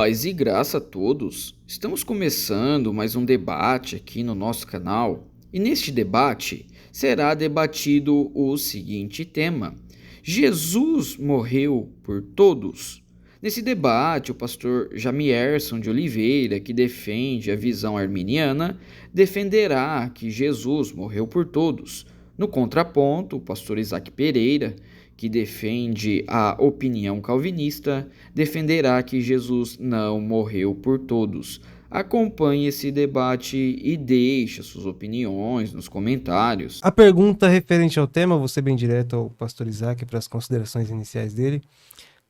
Paz e graça a todos. Estamos começando mais um debate aqui no nosso canal e neste debate será debatido o seguinte tema: Jesus morreu por todos? Nesse debate, o pastor Jamierson de Oliveira, que defende a visão arminiana, defenderá que Jesus morreu por todos. No contraponto, o pastor Isaac Pereira, que defende a opinião calvinista, defenderá que Jesus não morreu por todos. Acompanhe esse debate e deixe suas opiniões nos comentários. A pergunta referente ao tema, vou ser bem direto ao pastor Isaac para as considerações iniciais dele.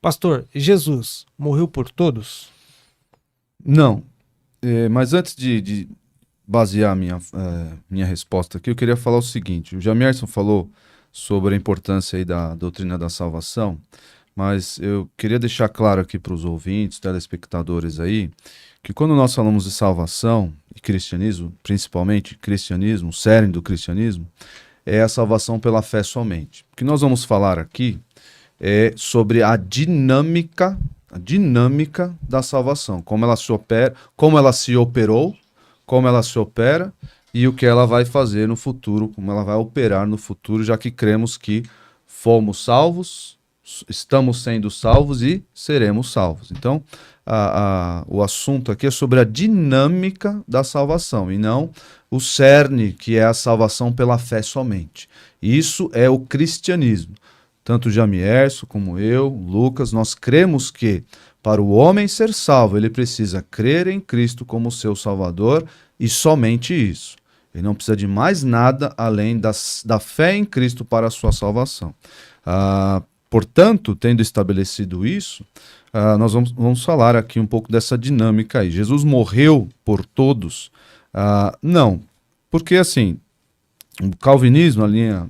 Pastor, Jesus morreu por todos? Não, mas antes de basear a minha resposta aqui, eu queria falar o seguinte: o Jamierson falou sobre a importância aí da doutrina da salvação, mas eu queria deixar claro aqui para os ouvintes, telespectadores aí, que quando nós falamos de salvação e cristianismo, principalmente cristianismo, o cerne do cristianismo, é a salvação pela fé somente. O que nós vamos falar aqui é sobre a dinâmica da salvação, como ela se opera, como ela se operou, como ela se opera e o que ela vai fazer no futuro, como ela vai operar no futuro, já que cremos que fomos salvos, estamos sendo salvos e seremos salvos. Então, o assunto aqui é sobre a dinâmica da salvação e não o cerne, que é a salvação pela fé somente. Isso é o cristianismo. Tanto Jamierson como eu, Lucas, nós cremos que para o homem ser salvo, ele precisa crer em Cristo como seu Salvador e somente isso. Ele não precisa de mais nada além da fé em Cristo para a sua salvação. Portanto, tendo estabelecido isso, nós vamos falar aqui um pouco dessa dinâmica aí. Jesus morreu por todos? Não, porque assim, o calvinismo, a linha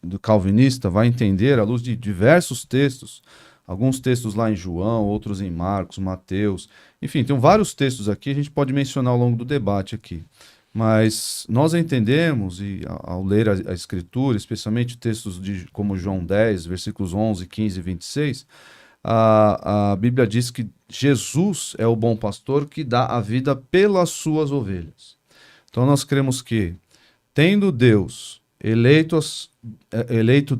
do calvinista vai entender à luz de diversos textos, alguns textos lá em João, outros em Marcos, Mateus, enfim, tem vários textos aqui, a gente pode mencionar ao longo do debate aqui, mas nós entendemos, e ao ler a Escritura, especialmente textos como João 10, versículos 11, 15 e 26, a Bíblia diz que Jesus é o bom pastor que dá a vida pelas suas ovelhas. Então nós cremos que, tendo Deus eleito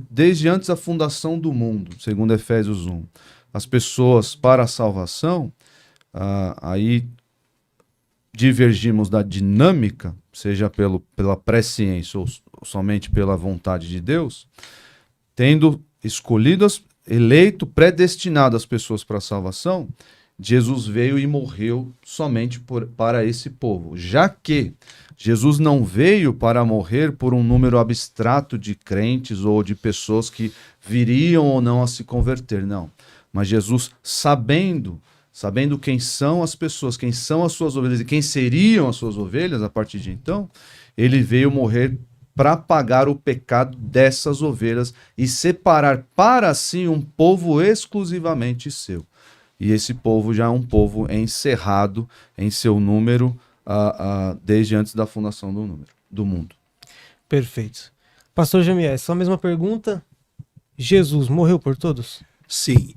desde antes da fundação do mundo, segundo Efésios 1, as pessoas para a salvação, aí divergimos da dinâmica, seja pela presciência ou somente pela vontade de Deus, tendo escolhido, eleito, predestinado as pessoas para a salvação, Jesus veio e morreu somente para esse povo, já que Jesus não veio para morrer por um número abstrato de crentes ou de pessoas que viriam ou não a se converter, não. Mas Jesus, sabendo quem são as pessoas, quem são as suas ovelhas e quem seriam as suas ovelhas a partir de então, ele veio morrer para pagar o pecado dessas ovelhas e separar para si um povo exclusivamente seu. E esse povo já é um povo encerrado em seu número desde antes da fundação do mundo. Perfeito. Pastor Jamiel, só a mesma pergunta. Jesus morreu por todos? Sim,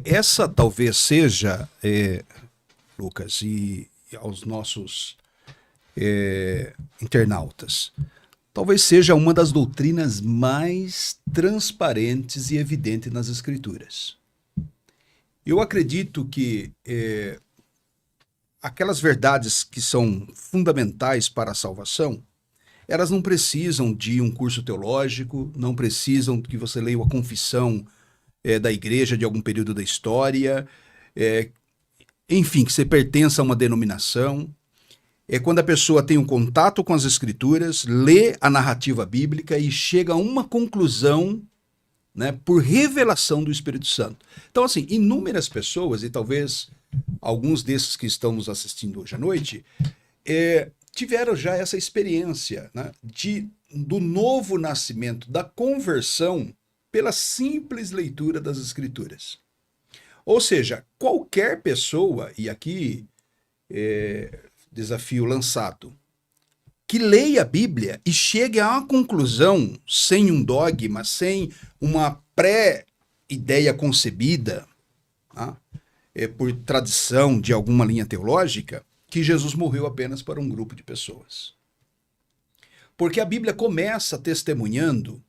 essa talvez seja, Lucas, e aos nossos internautas, talvez seja uma das doutrinas mais transparentes e evidentes nas Escrituras. Eu acredito que aquelas verdades que são fundamentais para a salvação, elas não precisam de um curso teológico, não precisam que você leia uma confissão da igreja de algum período da história, enfim, que você pertença a uma denominação. É quando a pessoa tem um contato com as Escrituras, lê a narrativa bíblica e chega a uma conclusão, né, por revelação do Espírito Santo. Então, assim, inúmeras pessoas, e talvez alguns desses que estão nos assistindo hoje à noite, tiveram já essa experiência, né, do novo nascimento, da conversão, pela simples leitura das Escrituras. Ou seja, qualquer pessoa, e aqui desafio lançado, que leia a Bíblia e chegue a uma conclusão sem um dogma, sem uma pré-ideia concebida, tá? por tradição de alguma linha teológica, que Jesus morreu apenas para um grupo de pessoas. Porque a Bíblia começa testemunhando,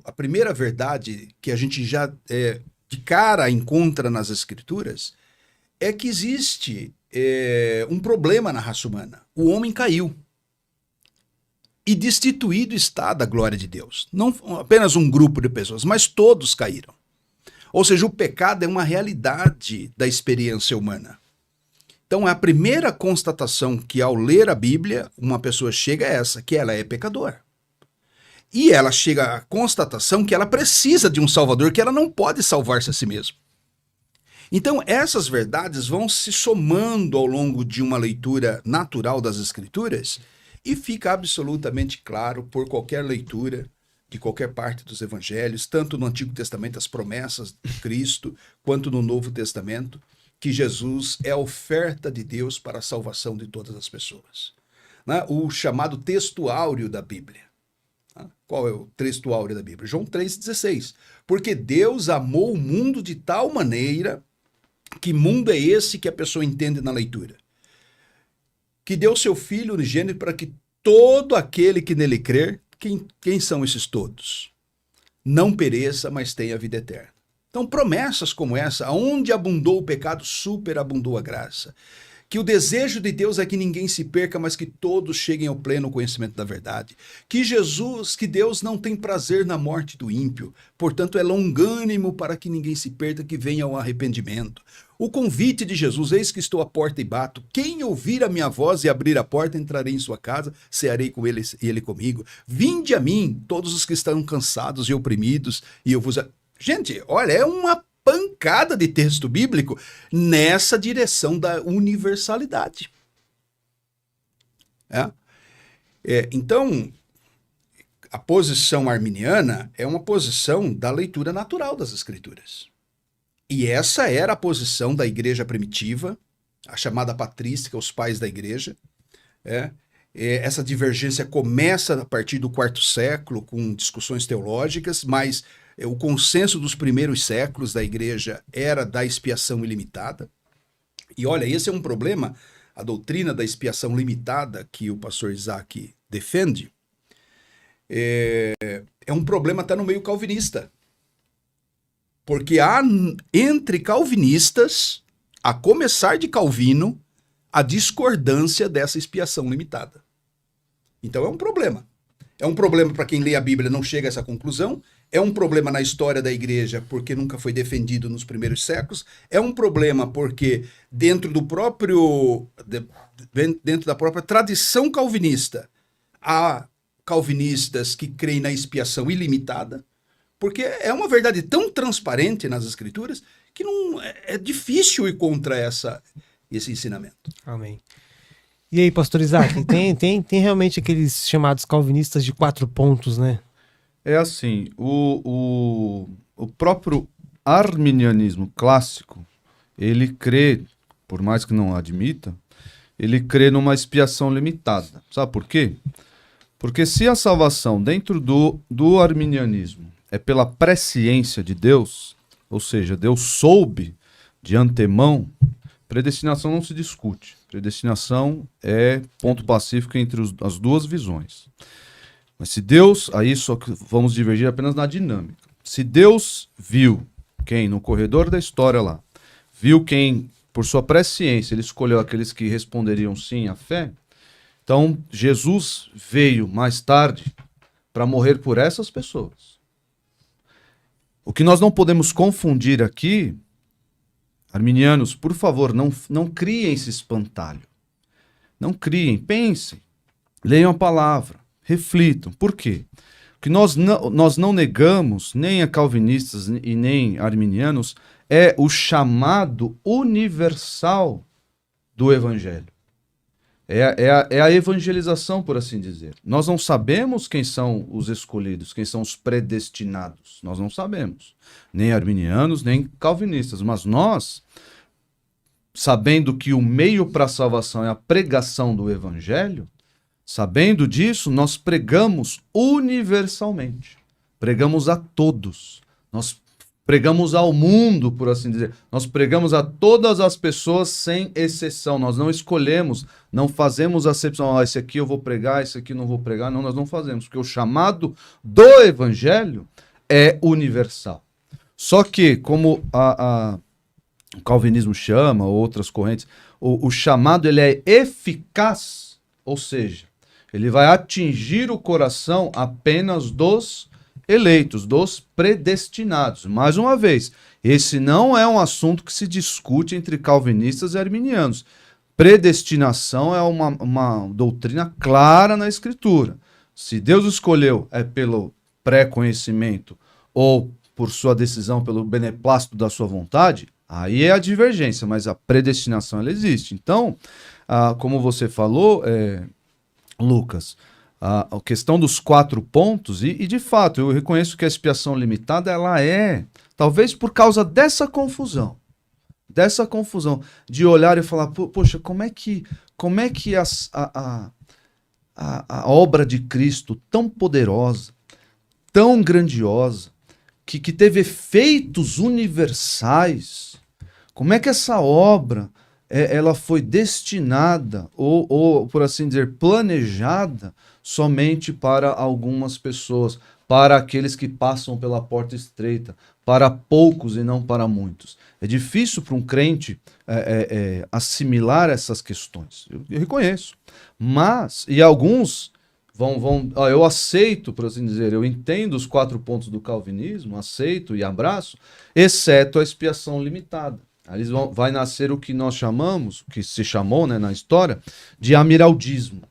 a primeira verdade que a gente já de cara encontra nas Escrituras, é que existe um problema na raça humana. O homem caiu. E destituído está da glória de Deus. Não apenas um grupo de pessoas, mas todos caíram. Ou seja, o pecado é uma realidade da experiência humana. Então, a primeira constatação que ao ler a Bíblia, uma pessoa chega é essa, que ela é pecadora. E ela chega à constatação que ela precisa de um Salvador, que ela não pode salvar-se a si mesma. Então, essas verdades vão se somando ao longo de uma leitura natural das Escrituras e fica absolutamente claro por qualquer leitura de qualquer parte dos evangelhos, tanto no Antigo Testamento, as promessas de Cristo, quanto no Novo Testamento, que Jesus é a oferta de Deus para a salvação de todas as pessoas. Né? O chamado texto áureo da Bíblia. Qual é o texto áureo da Bíblia? João 3,16. Porque Deus amou o mundo de tal maneira, que mundo é esse que a pessoa entende na leitura? Que deu seu Filho unigênito para que todo aquele que nele crer, quem são esses todos? Não pereça, mas tenha vida eterna. Então, promessas como essa, onde abundou o pecado, superabundou a graça. Que o desejo de Deus é que ninguém se perca, mas que todos cheguem ao pleno conhecimento da verdade. Que Deus não tem prazer na morte do ímpio, portanto é longânimo para que ninguém se perca, que venha ao arrependimento. O convite de Jesus, eis que estou à porta e bato. Quem ouvir a minha voz e abrir a porta, entrarei em sua casa, cearei com ele e ele comigo. Vinde a mim, todos os que estão cansados e oprimidos, e eu vos... Gente, olha, é uma pancada de texto bíblico nessa direção da universalidade. Então, a posição arminiana é uma posição da leitura natural das Escrituras. E essa era a posição da igreja primitiva, a chamada patrística, os pais da igreja. Essa divergência começa a partir do quarto século, com discussões teológicas, mas o consenso dos primeiros séculos da igreja era da expiação ilimitada. E olha, esse é um problema, a doutrina da expiação limitada que o pastor Isaac defende, é um problema até no meio calvinista. Porque há entre calvinistas, a começar de Calvino, a discordância dessa expiação limitada. Então é um problema. É um problema para quem lê a Bíblia e não chega a essa conclusão. É um problema na história da igreja porque nunca foi defendido nos primeiros séculos. É um problema porque dentro da própria tradição calvinista, há calvinistas que creem na expiação ilimitada, porque é uma verdade tão transparente nas Escrituras que não é difícil ir contra esse ensinamento. Amém. E aí, pastor Isaac, tem realmente aqueles chamados calvinistas de 4 pontos, né? É assim, o próprio arminianismo clássico, ele crê, por mais que não admita, ele crê numa expiação limitada. Sabe por quê? Porque se a salvação dentro do arminianismo é pela presciência de Deus, ou seja, Deus soube de antemão, predestinação não se discute. Predestinação é ponto pacífico entre as duas visões. Mas se Deus, aí só que vamos divergir apenas na dinâmica. Se Deus viu quem no corredor da história lá, viu quem, por sua presciência, ele escolheu aqueles que responderiam sim à fé, então Jesus veio mais tarde para morrer por essas pessoas. O que nós não podemos confundir aqui, arminianos, por favor, não criem esse espantalho. Não criem, pensem, leiam a palavra, reflitam. Por quê? O que nós não negamos, nem a calvinistas e nem arminianos, é o chamado universal do evangelho. É a evangelização, por assim dizer. Nós não sabemos quem são os escolhidos, quem são os predestinados. Nós não sabemos. Nem arminianos, nem calvinistas. Mas nós, sabendo que o meio para a salvação é a pregação do evangelho, sabendo disso, nós pregamos universalmente. Pregamos a todos. Nós pregamos ao mundo, por assim dizer. Nós pregamos a todas as pessoas sem exceção. Nós não escolhemos, não fazemos acepção. Esse aqui eu vou pregar, esse aqui não vou pregar. Não, nós não fazemos, porque o chamado do evangelho é universal. Só que, como o calvinismo chama, ou outras correntes, o chamado ele é eficaz, ou seja, ele vai atingir o coração apenas dos eleitos, dos predestinados. Mais uma vez, esse não é um assunto que se discute entre calvinistas e arminianos. Predestinação é uma doutrina clara na Escritura. Se Deus escolheu é pelo pré-conhecimento ou por sua decisão, pelo beneplácito da sua vontade, aí é a divergência, mas a predestinação ela existe. Então, como você falou, Lucas, a questão dos 4 pontos, e de fato, eu reconheço que a expiação limitada, ela é, talvez por causa dessa confusão, de olhar e falar, poxa, como é que a obra de Cristo tão poderosa, tão grandiosa, que teve efeitos universais, como é que essa obra ela foi destinada ou, por assim dizer, planejada somente para algumas pessoas, para aqueles que passam pela porta estreita, para poucos e não para muitos. É difícil para um crente assimilar essas questões. Eu reconheço. Mas, e alguns eu aceito, por assim dizer, eu entendo os 4 pontos do calvinismo, aceito e abraço, exceto a expiação limitada. Aí vai nascer o que nós chamamos, o que se chamou, né, na história, de amiraldismo,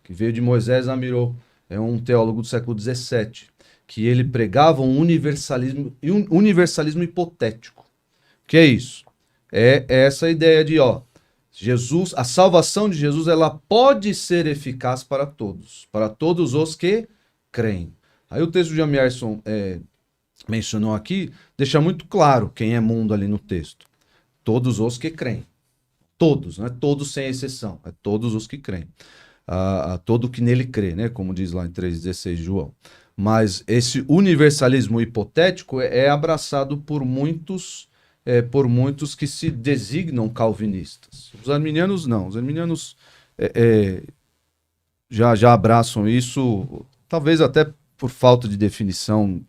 que veio de Moisés Amiró, é um teólogo do século XVII, que ele pregava um universalismo hipotético. O que é isso? É essa ideia de, Jesus, a salvação de Jesus, ela pode ser eficaz para todos os que creem. Aí o texto de Jamierson mencionou aqui, deixa muito claro quem é mundo ali no texto. Todos os que creem. Todos, não é todos sem exceção, é todos os que creem. Todo que nele crê, né? Como diz lá em 3,16 João. Mas esse universalismo hipotético é abraçado por muitos que se designam calvinistas. Os arminianos não. Os arminianos já abraçam isso, talvez até por falta de definição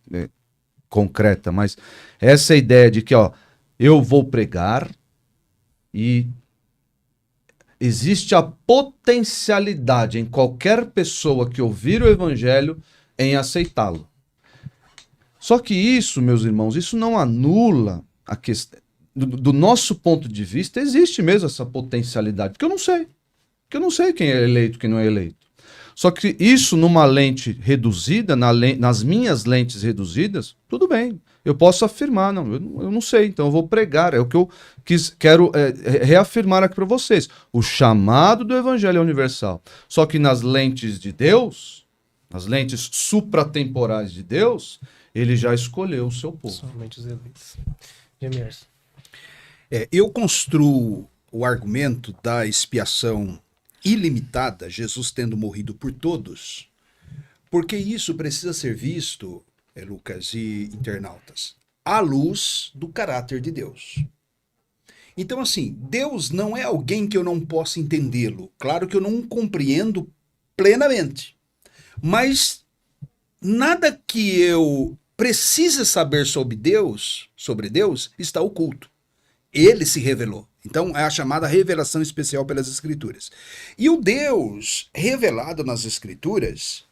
concreta, mas essa ideia de que eu vou pregar e existe a potencialidade em qualquer pessoa que ouvir o evangelho em aceitá-lo. Só que isso, meus irmãos, isso não anula a questão. Do nosso ponto de vista, existe mesmo essa potencialidade, porque eu não sei. Porque eu não sei quem é eleito e quem não é eleito. Só que isso numa lente reduzida, nas minhas lentes reduzidas, tudo bem. Eu posso afirmar, eu não sei, então eu vou pregar. É o que eu quero reafirmar aqui para vocês. O chamado do evangelho é universal. Só que nas lentes de Deus, nas lentes supratemporais de Deus, ele já escolheu o seu povo. Somente os eleitos. Jamierson. Eu construo o argumento da expiação ilimitada, Jesus tendo morrido por todos, porque isso precisa ser visto, Lucas e internautas, à luz do caráter de Deus. Então, assim, Deus não é alguém que eu não possa entendê-lo. Claro que eu não compreendo plenamente, mas nada que eu precise saber sobre Deus está oculto. Ele se revelou. Então, é a chamada revelação especial pelas Escrituras. E o Deus revelado nas Escrituras,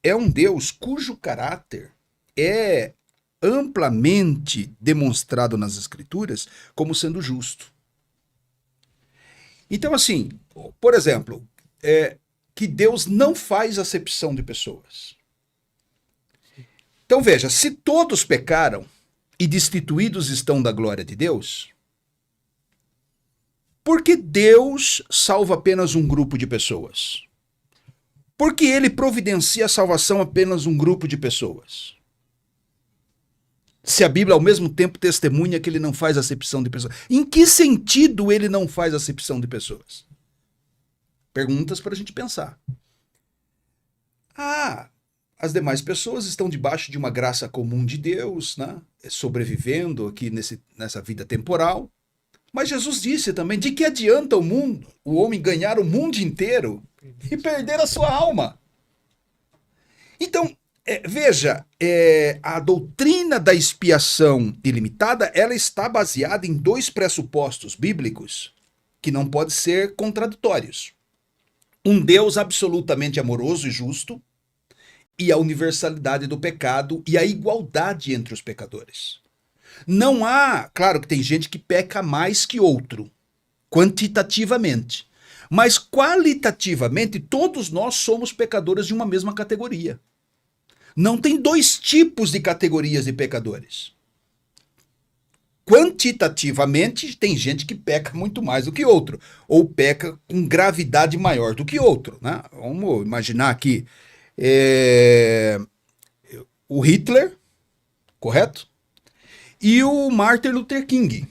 é um Deus cujo caráter é amplamente demonstrado nas Escrituras como sendo justo. Então, assim, por exemplo, que Deus não faz acepção de pessoas. Então, veja, se todos pecaram e destituídos estão da glória de Deus, por que Deus salva apenas um grupo de pessoas? Por que ele providencia a salvação apenas um grupo de pessoas? Se a Bíblia ao mesmo tempo testemunha que ele não faz acepção de pessoas. Em que sentido ele não faz acepção de pessoas? Perguntas para a gente pensar. as demais pessoas estão debaixo de uma graça comum de Deus, né? Sobrevivendo aqui nessa vida temporal. Mas Jesus disse também, de que adianta o homem ganhar o mundo inteiro e perder a sua alma? Então, veja, a doutrina da expiação ilimitada, ela está baseada em 2 pressupostos bíblicos que não podem ser contraditórios. Um Deus absolutamente amoroso e justo, e a universalidade do pecado e a igualdade entre os pecadores. Não há, claro que tem gente que peca mais que outro, quantitativamente, mas qualitativamente todos nós somos pecadores de uma mesma categoria. Não tem 2 tipos de categorias de pecadores. Quantitativamente, tem gente que peca muito mais do que outro, ou peca com gravidade maior do que outro, né? Vamos imaginar aqui o Hitler, correto? E o Martin Luther King.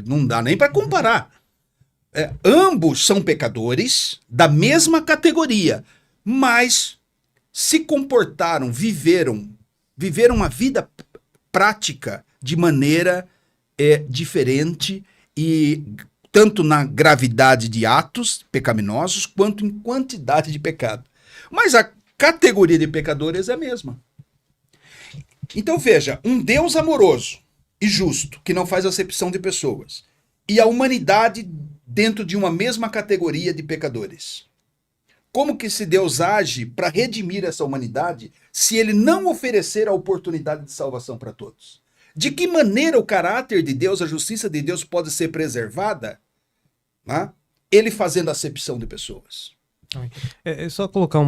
Não dá nem para comparar. Ambos são pecadores da mesma categoria, mas se comportaram, viveram a vida prática de maneira diferente, e tanto na gravidade de atos pecaminosos quanto em quantidade de pecado. Mas a categoria de pecadores é a mesma. Então veja, um Deus amoroso e justo, que não faz acepção de pessoas, e a humanidade dentro de uma mesma categoria de pecadores. Como que esse Deus age para redimir essa humanidade se ele não oferecer a oportunidade de salvação para todos? De que maneira o caráter de Deus, a justiça de Deus pode ser preservada? Né? Ele fazendo acepção de pessoas. É só colocar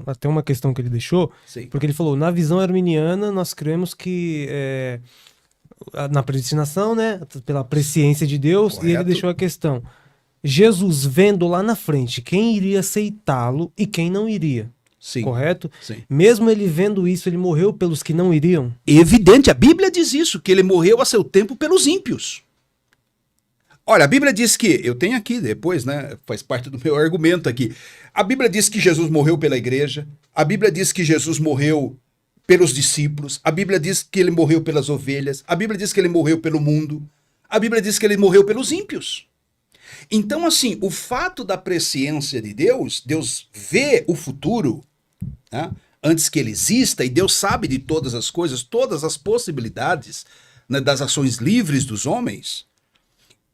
até uma questão que ele deixou, Sim. porque ele falou, na visão arminiana nós cremos que na predestinação, né, pela presciência de Deus, Correto. E ele deixou a questão, Jesus vendo lá na frente quem iria aceitá-lo e quem não iria. Sim. Correto? Sim. Mesmo ele vendo isso, ele morreu pelos que não iriam? Evidente, a Bíblia diz isso, que ele morreu a seu tempo pelos ímpios. Olha, a Bíblia diz que, eu tenho aqui depois, né, faz parte do meu argumento aqui. A Bíblia diz que Jesus morreu pela igreja, a Bíblia diz que Jesus morreu pelos discípulos, a Bíblia diz que ele morreu pelas ovelhas, a Bíblia diz que ele morreu pelo mundo, a Bíblia diz que ele morreu pelos ímpios. Então, assim, o fato da presciência de Deus, Deus vê o futuro, né, antes que ele exista, e Deus sabe de todas as coisas, todas as possibilidades, né, das ações livres dos homens.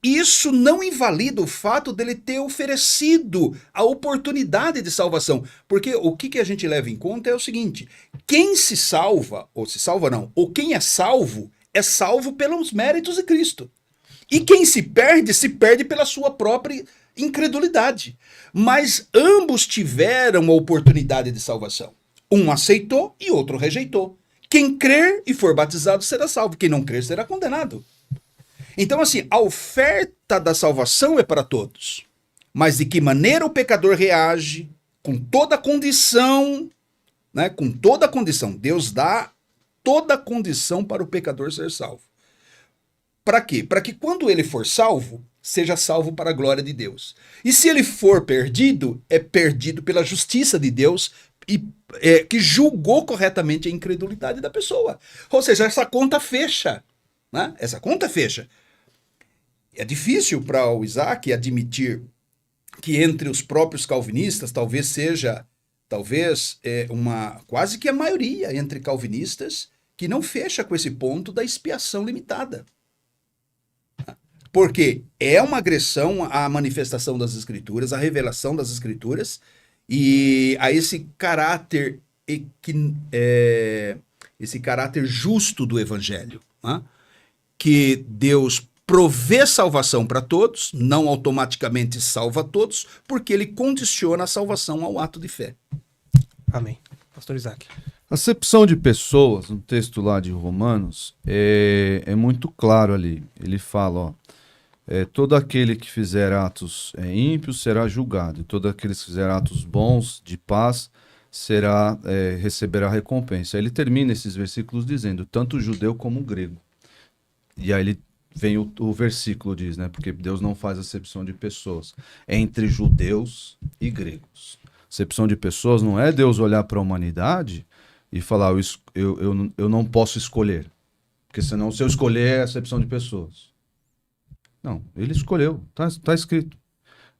Isso não invalida o fato dele ter oferecido a oportunidade de salvação. Porque o que a gente leva em conta é o seguinte, quem se salva não, ou quem é salvo pelos méritos de Cristo. E quem se perde pela sua própria incredulidade. Mas ambos tiveram a oportunidade de salvação. Um aceitou e outro rejeitou. Quem crer e for batizado será salvo, quem não crer será condenado. Então, assim, a oferta da salvação é para todos. Mas de que maneira o pecador reage, com toda a condição, né? Com toda a condição. Deus dá toda a condição para o pecador ser salvo. Para quê? Para que quando ele for salvo, seja salvo para a glória de Deus. E se ele for perdido, é perdido pela justiça de Deus, que julgou corretamente a incredulidade da pessoa. Ou seja, essa conta fecha. Né? Essa conta fecha. É difícil para o Isaac admitir que entre os próprios calvinistas talvez seja quase que a maioria entre calvinistas que não fecha com esse ponto da expiação limitada. Porque é uma agressão à manifestação das Escrituras, à revelação das Escrituras e a esse caráter justo do Evangelho, né? Que Deus provê salvação para todos, não automaticamente salva todos, porque ele condiciona a salvação ao ato de fé. Amém. Pastor Isaac. Acepção de pessoas, no texto lá de Romanos, é muito claro ali. Ele fala, todo aquele que fizer atos ímpios será julgado, e todo aquele que fizer atos bons, de paz, receberá recompensa. Aí ele termina esses versículos dizendo, tanto o judeu como o grego. E aí vem o versículo, diz, né? Porque Deus não faz acepção de pessoas. É entre judeus e gregos. Acepção de pessoas não é Deus olhar para a humanidade e falar, eu não posso escolher. Porque senão, se eu escolher, é acepção de pessoas. Não, ele escolheu. Tá escrito.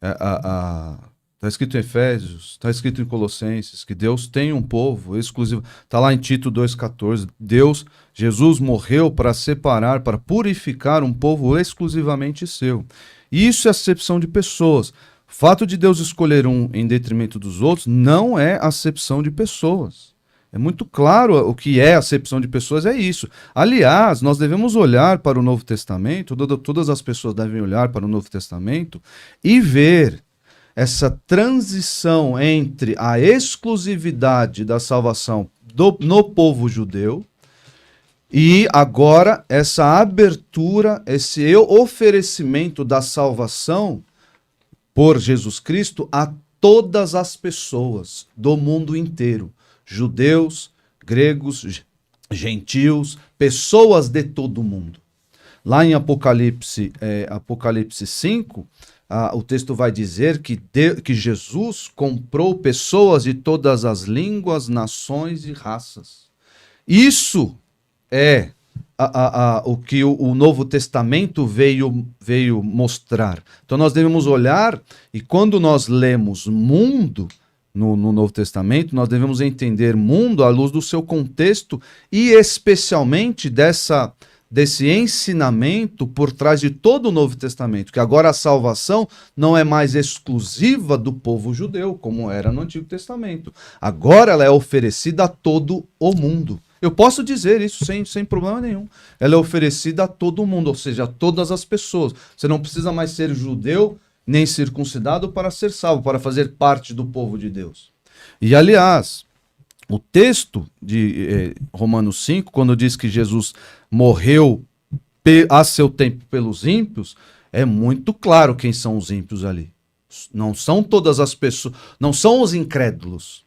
Está escrito em Efésios, está escrito em Colossenses, que Deus tem um povo exclusivo. Está lá em Tito 2,14. Jesus morreu para separar, para purificar um povo exclusivamente seu. Isso é acepção de pessoas. O fato de Deus escolher um em detrimento dos outros não é acepção de pessoas. É muito claro o que é acepção de pessoas, é isso. Aliás, nós devemos olhar para o Novo Testamento, todas as pessoas devem olhar para o Novo Testamento e ver essa transição entre a exclusividade da salvação no povo judeu e agora essa abertura, esse oferecimento da salvação por Jesus Cristo a todas as pessoas do mundo inteiro, judeus, gregos, gentios, pessoas de todo o mundo. Lá em Apocalipse 5, o texto vai dizer que Jesus comprou pessoas de todas as línguas, nações e raças. Isso é o que o Novo Testamento veio mostrar. Então nós devemos olhar, e quando nós lemos mundo no Novo Testamento, nós devemos entender mundo à luz do seu contexto e especialmente desse ensinamento por trás de todo o Novo Testamento, que agora a salvação não é mais exclusiva do povo judeu, como era no Antigo Testamento. Agora ela é oferecida a todo o mundo. Eu posso dizer isso sem problema nenhum. Ela é oferecida a todo mundo, ou seja, a todas as pessoas. Você não precisa mais ser judeu nem circuncidado para ser salvo, para fazer parte do povo de Deus. E aliás, o texto de Romanos 5, quando diz que Jesus morreu a seu tempo pelos ímpios, é muito claro quem são os ímpios ali. Não são todas as pessoas, não são os incrédulos.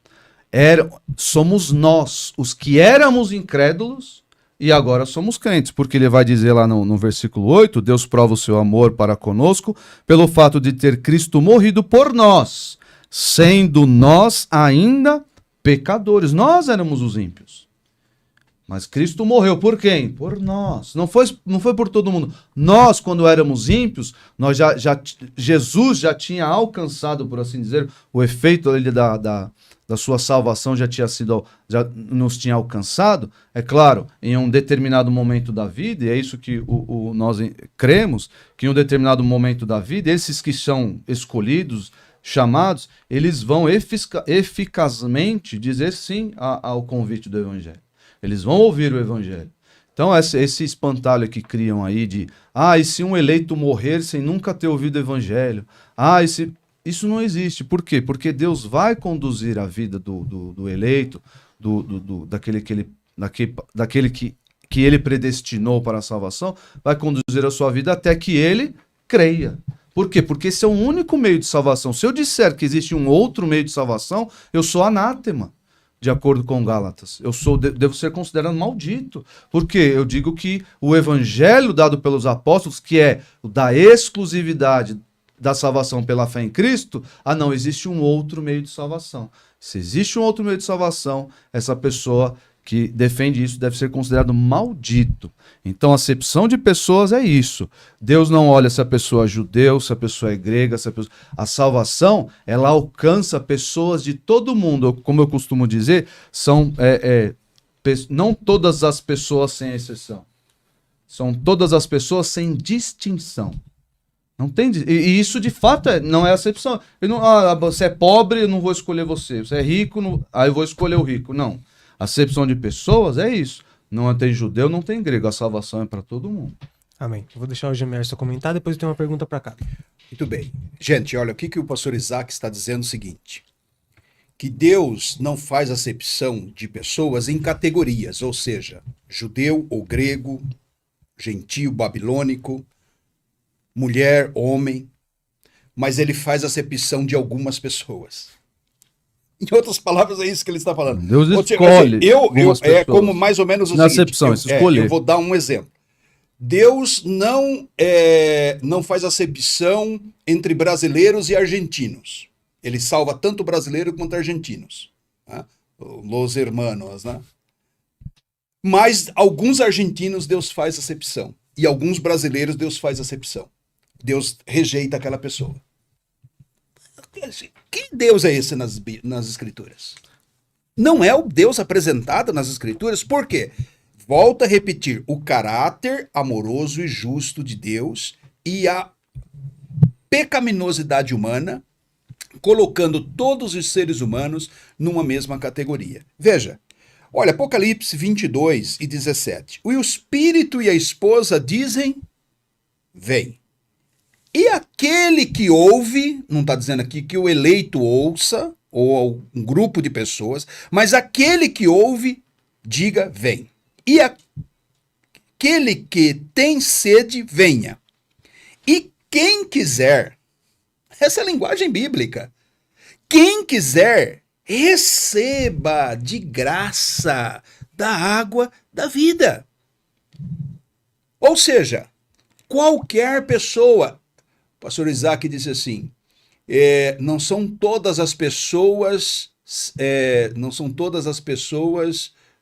Somos nós, os que éramos incrédulos e agora somos crentes, porque ele vai dizer lá no versículo 8, Deus prova o seu amor para conosco pelo fato de ter Cristo morrido por nós, sendo nós ainda pecadores. Nós éramos os ímpios. Mas Cristo morreu por quem? Por nós. Não foi por todo mundo. Nós, quando éramos ímpios, Jesus já tinha alcançado, por assim dizer, o efeito ali da sua salvação já nos tinha alcançado. É claro, em um determinado momento da vida, e é isso que nós cremos, que em um determinado momento da vida, esses que são escolhidos, chamados, eles vão eficazmente dizer sim ao convite do Evangelho. Eles vão ouvir o Evangelho. Então, esse espantalho que criam aí de e se um eleito morrer sem nunca ter ouvido o Evangelho? Isso não existe. Por quê? Porque Deus vai conduzir a vida do eleito, daquele que ele predestinou para a salvação, vai conduzir a sua vida até que ele creia. Por quê? Porque esse é o único meio de salvação. Se eu disser que existe um outro meio de salvação, eu sou anátema, de acordo com Gálatas. Devo ser considerado maldito. Porque eu digo que o evangelho dado pelos apóstolos, que é o da exclusividade da salvação pela fé em Cristo, não existe um outro meio de salvação. Se existe um outro meio de salvação, essa pessoa que defende isso deve ser considerado maldito. Então, a acepção de pessoas é isso. Deus não olha se a pessoa é judeu, se a pessoa é grega, A salvação, ela alcança pessoas de todo mundo. Como eu costumo dizer, são não todas as pessoas sem exceção. São todas as pessoas sem distinção. Não tem, e isso de fato não é acepção. Você é pobre, eu não vou escolher você. Você é rico, eu vou escolher o rico. Não. Acepção de pessoas é isso. Não tem judeu, não tem grego. A salvação é para todo mundo. Amém. Eu vou deixar o Gemerson comentar, depois eu tenho uma pergunta para cá. Muito bem. Gente, olha, o que o pastor Isaac está dizendo é o seguinte: que Deus não faz acepção de pessoas em categorias, ou seja, judeu ou grego, gentio, babilônico, mulher, homem, mas ele faz acepção de algumas pessoas. Em outras palavras, é isso que ele está falando. Deus escolhe. É como mais ou menos o na seguinte. Acepção, escolher. Eu vou dar um exemplo. Deus não faz acepção entre brasileiros e argentinos. Ele salva tanto brasileiro quanto argentinos. Né? Los hermanos, né? Mas alguns argentinos Deus faz acepção. E alguns brasileiros Deus faz acepção. Deus rejeita aquela pessoa. Que Deus é esse nas Escrituras? Não é o Deus apresentado nas Escrituras. Por quê? Volto a repetir. O caráter amoroso e justo de Deus e a pecaminosidade humana, colocando todos os seres humanos numa mesma categoria. Veja, olha, Apocalipse 22 e 17. O espírito e a esposa dizem, vem. E aquele que ouve, não está dizendo aqui que o eleito ouça, ou um grupo de pessoas, mas aquele que ouve, diga, vem. E aquele que tem sede, venha. E quem quiser, essa é a linguagem bíblica, quem quiser, receba de graça da água da vida. Ou seja, qualquer pessoa, o pastor Isaac disse assim, não são todas as pessoas,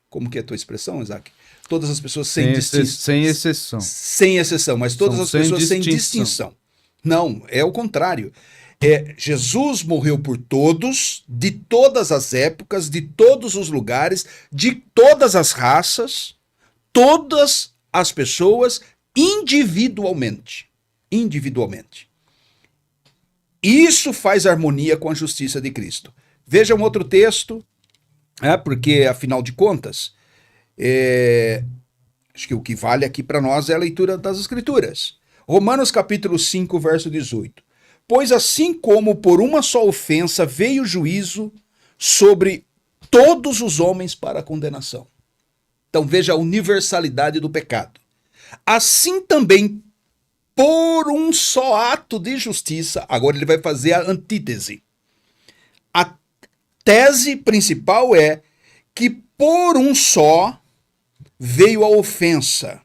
como que é a tua expressão, Isaac? Todas as pessoas sem exceção. Sem exceção, mas todas as pessoas sem distinção. Não, é o contrário. Jesus morreu por todos, de todas as épocas, de todos os lugares, de todas as raças, todas as pessoas individualmente. Individualmente. Isso faz harmonia com a justiça de Cristo. Veja um outro texto, porque, afinal de contas, acho que o que vale aqui para nós é a leitura das Escrituras. Romanos capítulo 5, verso 18. Pois assim como por uma só ofensa veio o juízo sobre todos os homens para a condenação. Então veja a universalidade do pecado. Assim também, por um só ato de justiça, agora ele vai fazer a antítese. A tese principal é que por um só veio a ofensa.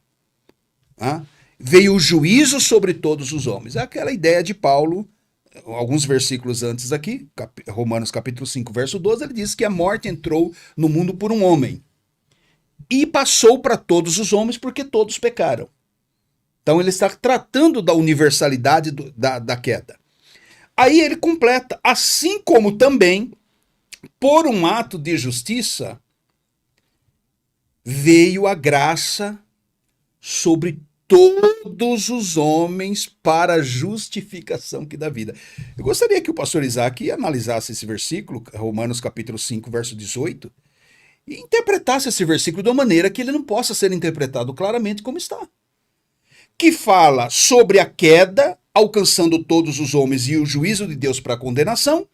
Veio o juízo sobre todos os homens. É aquela ideia de Paulo, alguns versículos antes aqui, Romanos capítulo 5, verso 12, ele diz que a morte entrou no mundo por um homem. E passou para todos os homens porque todos pecaram. Então ele está tratando da universalidade da queda. Aí ele completa, assim como também, por um ato de justiça, veio a graça sobre todos os homens para a justificação que dá vida. Eu gostaria que o pastor Isaac analisasse esse versículo, Romanos capítulo 5, verso 18, e interpretasse esse versículo de uma maneira que ele não possa ser interpretado claramente como está. Que fala sobre a queda, alcançando todos os homens e o juízo de Deus para a condenação,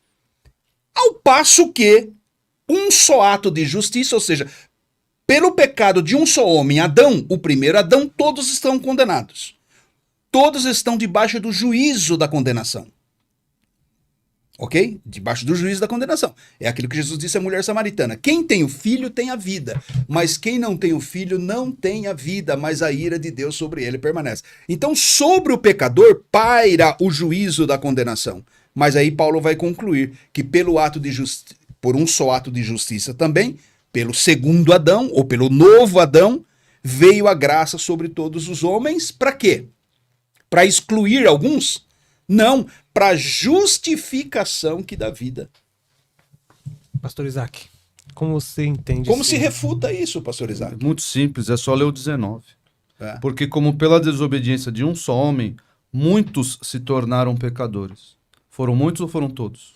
ao passo que um só ato de justiça, ou seja, pelo pecado de um só homem, Adão, o primeiro Adão, todos estão condenados. Todos estão debaixo do juízo da condenação. Ok? Debaixo do juízo da condenação. É aquilo que Jesus disse à mulher samaritana. Quem tem o filho tem a vida, mas quem não tem o filho não tem a vida, mas a ira de Deus sobre ele permanece. Então, sobre o pecador paira o juízo da condenação. Mas aí Paulo vai concluir que por um só ato de justiça também, pelo segundo Adão, ou pelo novo Adão, veio a graça sobre todos os homens, para quê? Para excluir alguns? Não, para justificação que dá vida. Pastor Isaac, como você entende? Como se refuta isso, pastor Isaac? Muito simples, é só ler o 19. Porque como pela desobediência de um só homem, muitos se tornaram pecadores. Foram muitos ou foram todos?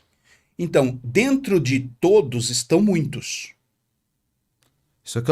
Então, dentro de todos estão muitos. Isso é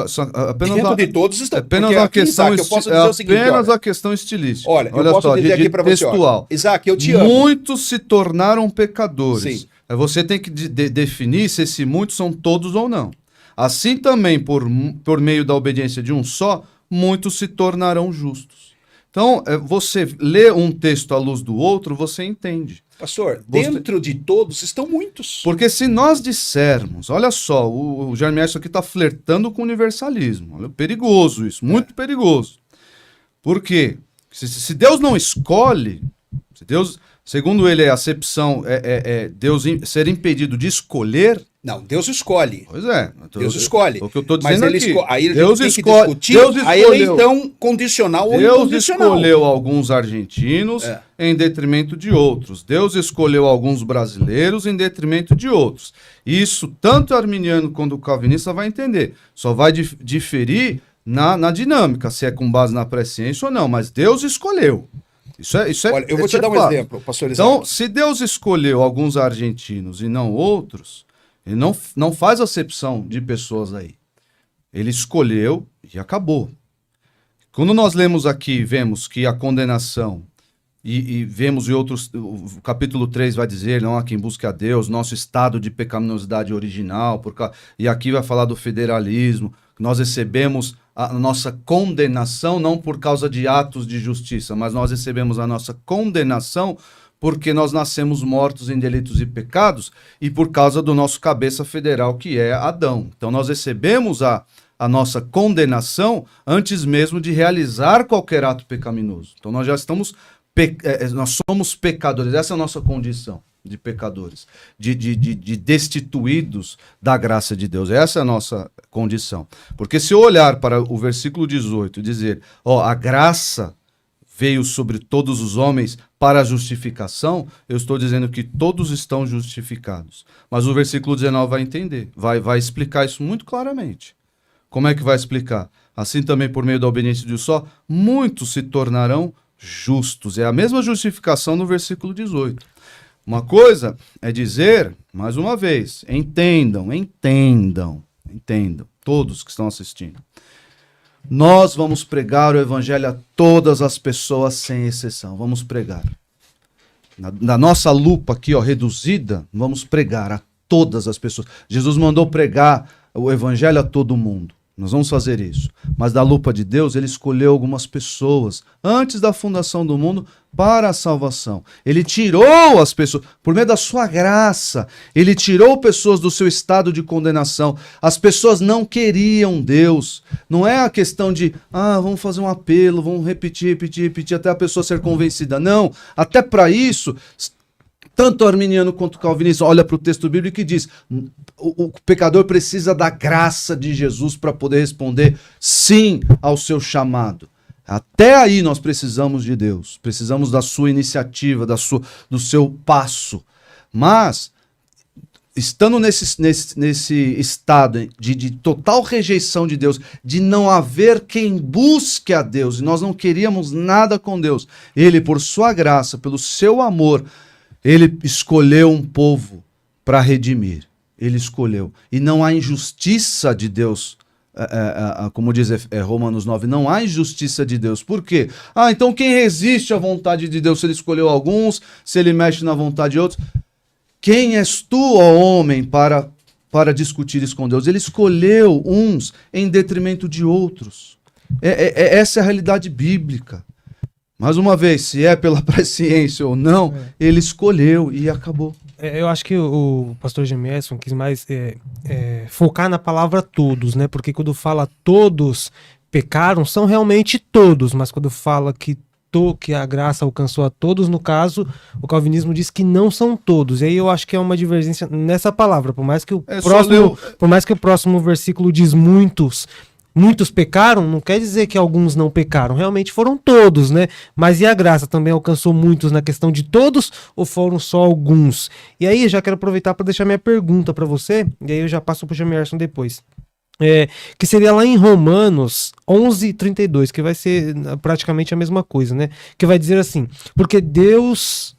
apenas dentro de todos estão. Apenas uma questão, Isaac, eu posso dizer o seguinte, apenas a questão estilística. Olha, eu posso dizer aqui para você, textual. Isaac, eu te amo. Muitos se tornaram pecadores. Sim. Você tem que definir se esses muitos são todos ou não. Assim também, por meio da obediência de um só, muitos se tornarão justos. Então, você lê um texto à luz do outro, você entende. Pastor, dentro de todos estão muitos. Porque se nós dissermos, olha só, o Jeremias aqui está flertando com o universalismo. Olha, perigoso isso, muito perigoso. Por quê? Se Deus não escolhe, Segundo ele, a acepção é Deus ser impedido de escolher. Não, Deus escolhe. Pois é. Deus escolhe. O que eu estou Mas dizendo ele aqui. aí a Deus gente tem que escolhe, discutir Deus a escolheu. eleição condicional ou Deus incondicional. escolheu alguns argentinos em detrimento de outros. Deus escolheu alguns brasileiros em detrimento de outros. Isso tanto o arminiano quanto o calvinista vai entender. Só vai diferir na dinâmica, se é com base na presciência ou não. Mas Deus escolheu. Isso é. Olha, eu vou te dar um exemplo, pastor Isaac. Então, se Deus escolheu alguns argentinos e não outros, ele não faz acepção de pessoas aí. Ele escolheu e acabou. Quando nós lemos aqui, vemos que a condenação, e vemos em outros, o capítulo 3 vai dizer, não há quem busque a Deus, nosso estado de pecaminosidade original, e aqui vai falar do federalismo, nós recebemos a nossa condenação não por causa de atos de justiça, mas nós recebemos a nossa condenação porque nós nascemos mortos em delitos e pecados e por causa do nosso cabeça federal, que é Adão. Então nós recebemos a nossa condenação antes mesmo de realizar qualquer ato pecaminoso. Então nós já estamos, nós somos pecadores, essa é a nossa condição de pecadores, de destituídos da graça de Deus. Essa é a nossa condição. Porque se eu olhar para o versículo 18 e dizer, a graça veio sobre todos os homens para a justificação, eu estou dizendo que todos estão justificados. Mas o versículo 19 vai entender, vai explicar isso muito claramente. Como é que vai explicar? Assim também por meio da obediência de um só, muitos se tornarão justos. É a mesma justificação no versículo 18. Uma coisa é dizer, mais uma vez, entendam, todos que estão assistindo. Nós vamos pregar o evangelho a todas as pessoas, sem exceção. Vamos pregar. Na nossa lupa aqui, reduzida, vamos pregar a todas as pessoas. Jesus mandou pregar o evangelho a todo mundo. Nós vamos fazer isso. Mas da lupa de Deus, ele escolheu algumas pessoas antes da fundação do mundo para a salvação. Ele tirou as pessoas, por meio da sua graça, ele tirou pessoas do seu estado de condenação. As pessoas não queriam Deus. Não é a questão de, vamos fazer um apelo, vamos repetir até a pessoa ser convencida. Não, até para isso, tanto o arminiano quanto o calvinista olha para o texto bíblico que diz, o pecador precisa da graça de Jesus para poder responder sim ao seu chamado. Até aí nós precisamos de Deus, precisamos da sua iniciativa, do seu passo. Mas, estando nesse estado de total rejeição de Deus, de não haver quem busque a Deus, e nós não queríamos nada com Deus, ele, por sua graça, pelo seu amor, ele escolheu um povo para redimir. Ele escolheu. E não há injustiça de Deus, como diz Romanos 9, não há injustiça de Deus. Por quê? Então quem resiste à vontade de Deus, se ele escolheu alguns, se ele mexe na vontade de outros? Quem és tu, ó homem, para discutir isso com Deus? Ele escolheu uns em detrimento de outros. Essa é a realidade bíblica. Mais uma vez, se é pela presciência ou não, ele escolheu e acabou. Eu acho que o pastor Gemerson quis mais focar na palavra todos, né? Porque quando fala todos pecaram, são realmente todos, mas quando fala que a graça alcançou a todos, no caso, o calvinismo diz que não são todos. E aí eu acho que é uma divergência nessa palavra, por mais que o próximo versículo diz muitos pecaram, não quer dizer que alguns não pecaram, realmente foram todos, né? Mas e a graça também alcançou muitos na questão de todos ou foram só alguns? E aí eu já quero aproveitar para deixar minha pergunta para você, e aí eu já passo para o Jamerson depois. Que seria lá em Romanos 11:32, que vai ser praticamente a mesma coisa, né? Que vai dizer assim, porque Deus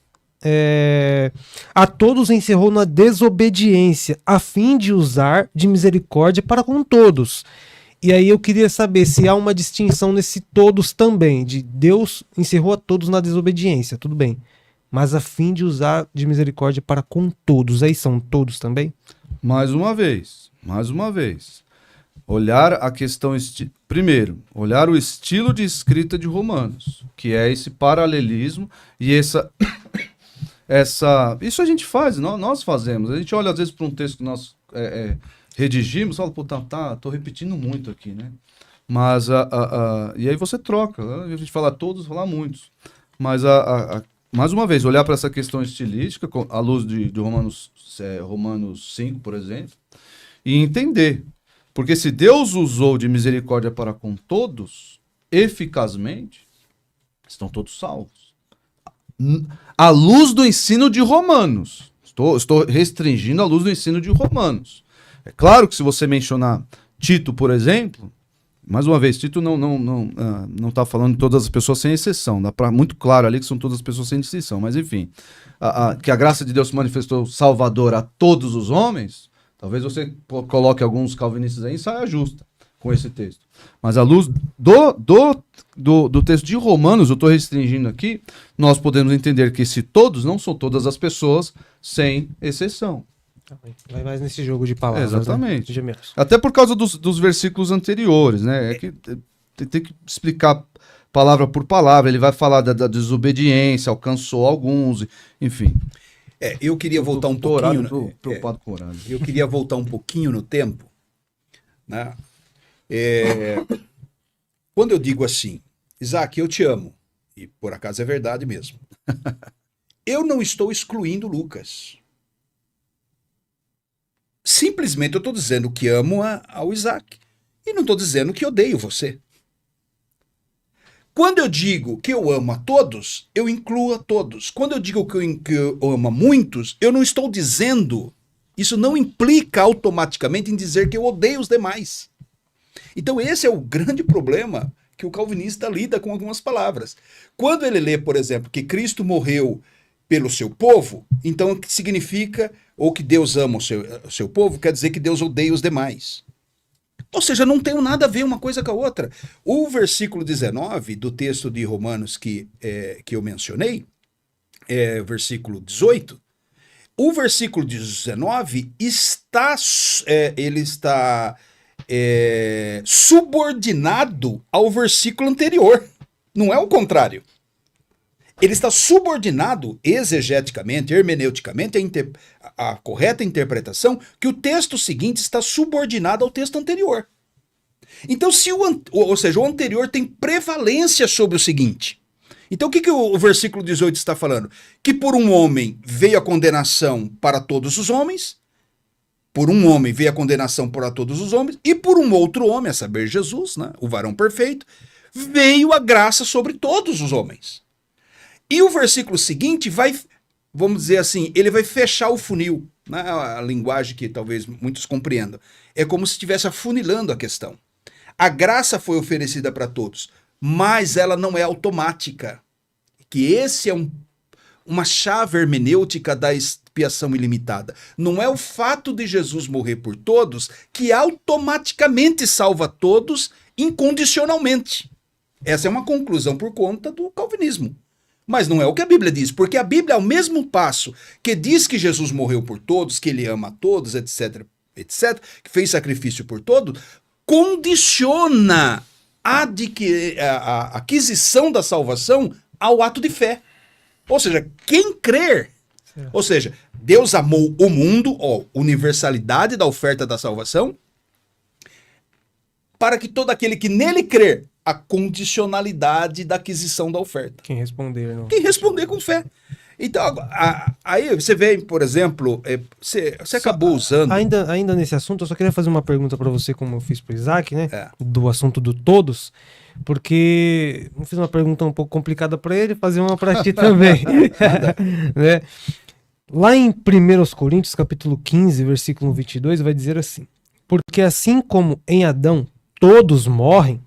a todos encerrou na desobediência, a fim de usar de misericórdia para com todos. E aí eu queria saber se há uma distinção nesse todos também, de Deus encerrou a todos na desobediência, tudo bem, mas a fim de usar de misericórdia para com todos, aí são todos também? Mais uma vez, olhar a questão, primeiro, olhar o estilo de escrita de Romanos, que é esse paralelismo e isso a gente faz, nós fazemos, a gente olha às vezes para um texto que nós redigimos, fala, tô repetindo muito aqui, né? Mas, e aí você troca, né? A gente fala todos, fala muitos. Mas mais uma vez, olhar para essa questão estilística, à luz de Romanos 5, por exemplo, e entender. Porque se Deus usou de misericórdia para com todos, eficazmente, estão todos salvos. À luz do ensino de Romanos. Estou restringindo a luz do ensino de Romanos. É claro que se você mencionar Tito, por exemplo, mais uma vez, Tito não está falando de todas as pessoas sem exceção. Dá muito claro ali que são todas as pessoas sem exceção. Mas enfim, que a graça de Deus se manifestou salvador a todos os homens, talvez você coloque alguns calvinistas aí em saia justa com esse texto. Mas à luz do texto de Romanos, eu estou restringindo aqui, nós podemos entender que esse todos não são todas as pessoas sem exceção. Vai mais nesse jogo de palavras. Exatamente. Né? Até por causa dos versículos anteriores, né? É que tem que explicar palavra por palavra. Ele vai falar da desobediência, alcançou alguns, enfim. Eu queria voltar um pouquinho. Preocupado com horário. Eu queria voltar um pouquinho no tempo, né? Quando eu digo assim, Isaac, eu te amo, e por acaso é verdade mesmo, eu não estou excluindo Lucas. Simplesmente eu estou dizendo que amo ao Isaac. E não estou dizendo que odeio você. Quando eu digo que eu amo a todos, eu incluo a todos. Quando eu digo que eu amo a muitos, eu não estou dizendo... Isso não implica automaticamente em dizer que eu odeio os demais. Então esse é o grande problema que o calvinista lida com algumas palavras. Quando ele lê, por exemplo, que Cristo morreu pelo seu povo, então o que significa, ou que Deus ama o seu povo, quer dizer que Deus odeia os demais. Ou seja, não tem nada a ver uma coisa com a outra. O versículo 19 do texto de Romanos que eu mencionei, versículo 18, o versículo 19 está subordinado ao versículo anterior. Não é o contrário. Ele está subordinado exegeticamente, hermeneuticamente, a correta interpretação, que o texto seguinte está subordinado ao texto anterior. Então, ou seja, o anterior tem prevalência sobre o seguinte. Então, o que o versículo 18 está falando? Que por um homem veio a condenação para todos os homens, por um homem veio a condenação para todos os homens, e por um outro homem, a saber, Jesus, né, o varão perfeito, veio a graça sobre todos os homens. E o versículo seguinte vai, vamos dizer assim, ele vai fechar o funil, né? A linguagem que talvez muitos compreendam. É como se estivesse afunilando a questão. A graça foi oferecida para todos, mas ela não é automática. Que esse é uma chave hermenêutica da expiação ilimitada. Não é o fato de Jesus morrer por todos que automaticamente salva todos incondicionalmente. Essa é uma conclusão por conta do calvinismo. Mas não é o que a Bíblia diz, porque a Bíblia, ao mesmo passo que diz que Jesus morreu por todos, que ele ama a todos, etc., etc., que fez sacrifício por todos, condiciona a aquisição da salvação ao ato de fé. Ou seja, quem crer, ou seja, Deus amou o mundo, universalidade da oferta da salvação, para que todo aquele que nele crer, a condicionalidade da aquisição da oferta. Quem responder, não. Quem responder com fé. Então, aí você vê, por exemplo, você acabou usando... Ainda nesse assunto, eu só queria fazer uma pergunta para você, como eu fiz para o Isaac, né? Do assunto do todos, porque eu fiz uma pergunta um pouco complicada para ele, fazer uma para ti também. Né? Lá em 1 Coríntios, capítulo 15, versículo 22, vai dizer assim: porque assim como em Adão todos morrem,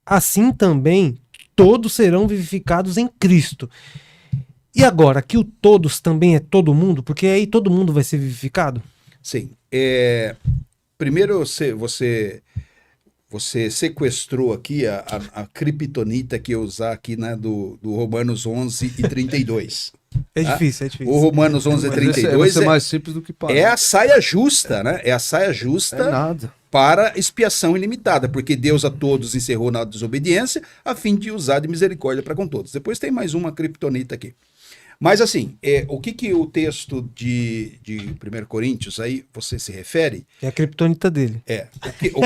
assim também todos serão vivificados em Cristo. E agora, que o todos também é todo mundo? Porque aí todo mundo vai ser vivificado? Sim. Primeiro você sequestrou aqui a criptonita que eu usar aqui, né, do Romanos 11:32. É difícil. O Romanos 11:32 é mais simples do que parece. É a saia justa, né? É a saia justa para expiação ilimitada, porque Deus a todos encerrou na desobediência, a fim de usar de misericórdia para com todos. Depois tem mais uma criptonita aqui. Mas assim, o que o texto de 1 Coríntios aí você se refere? É a criptonita dele.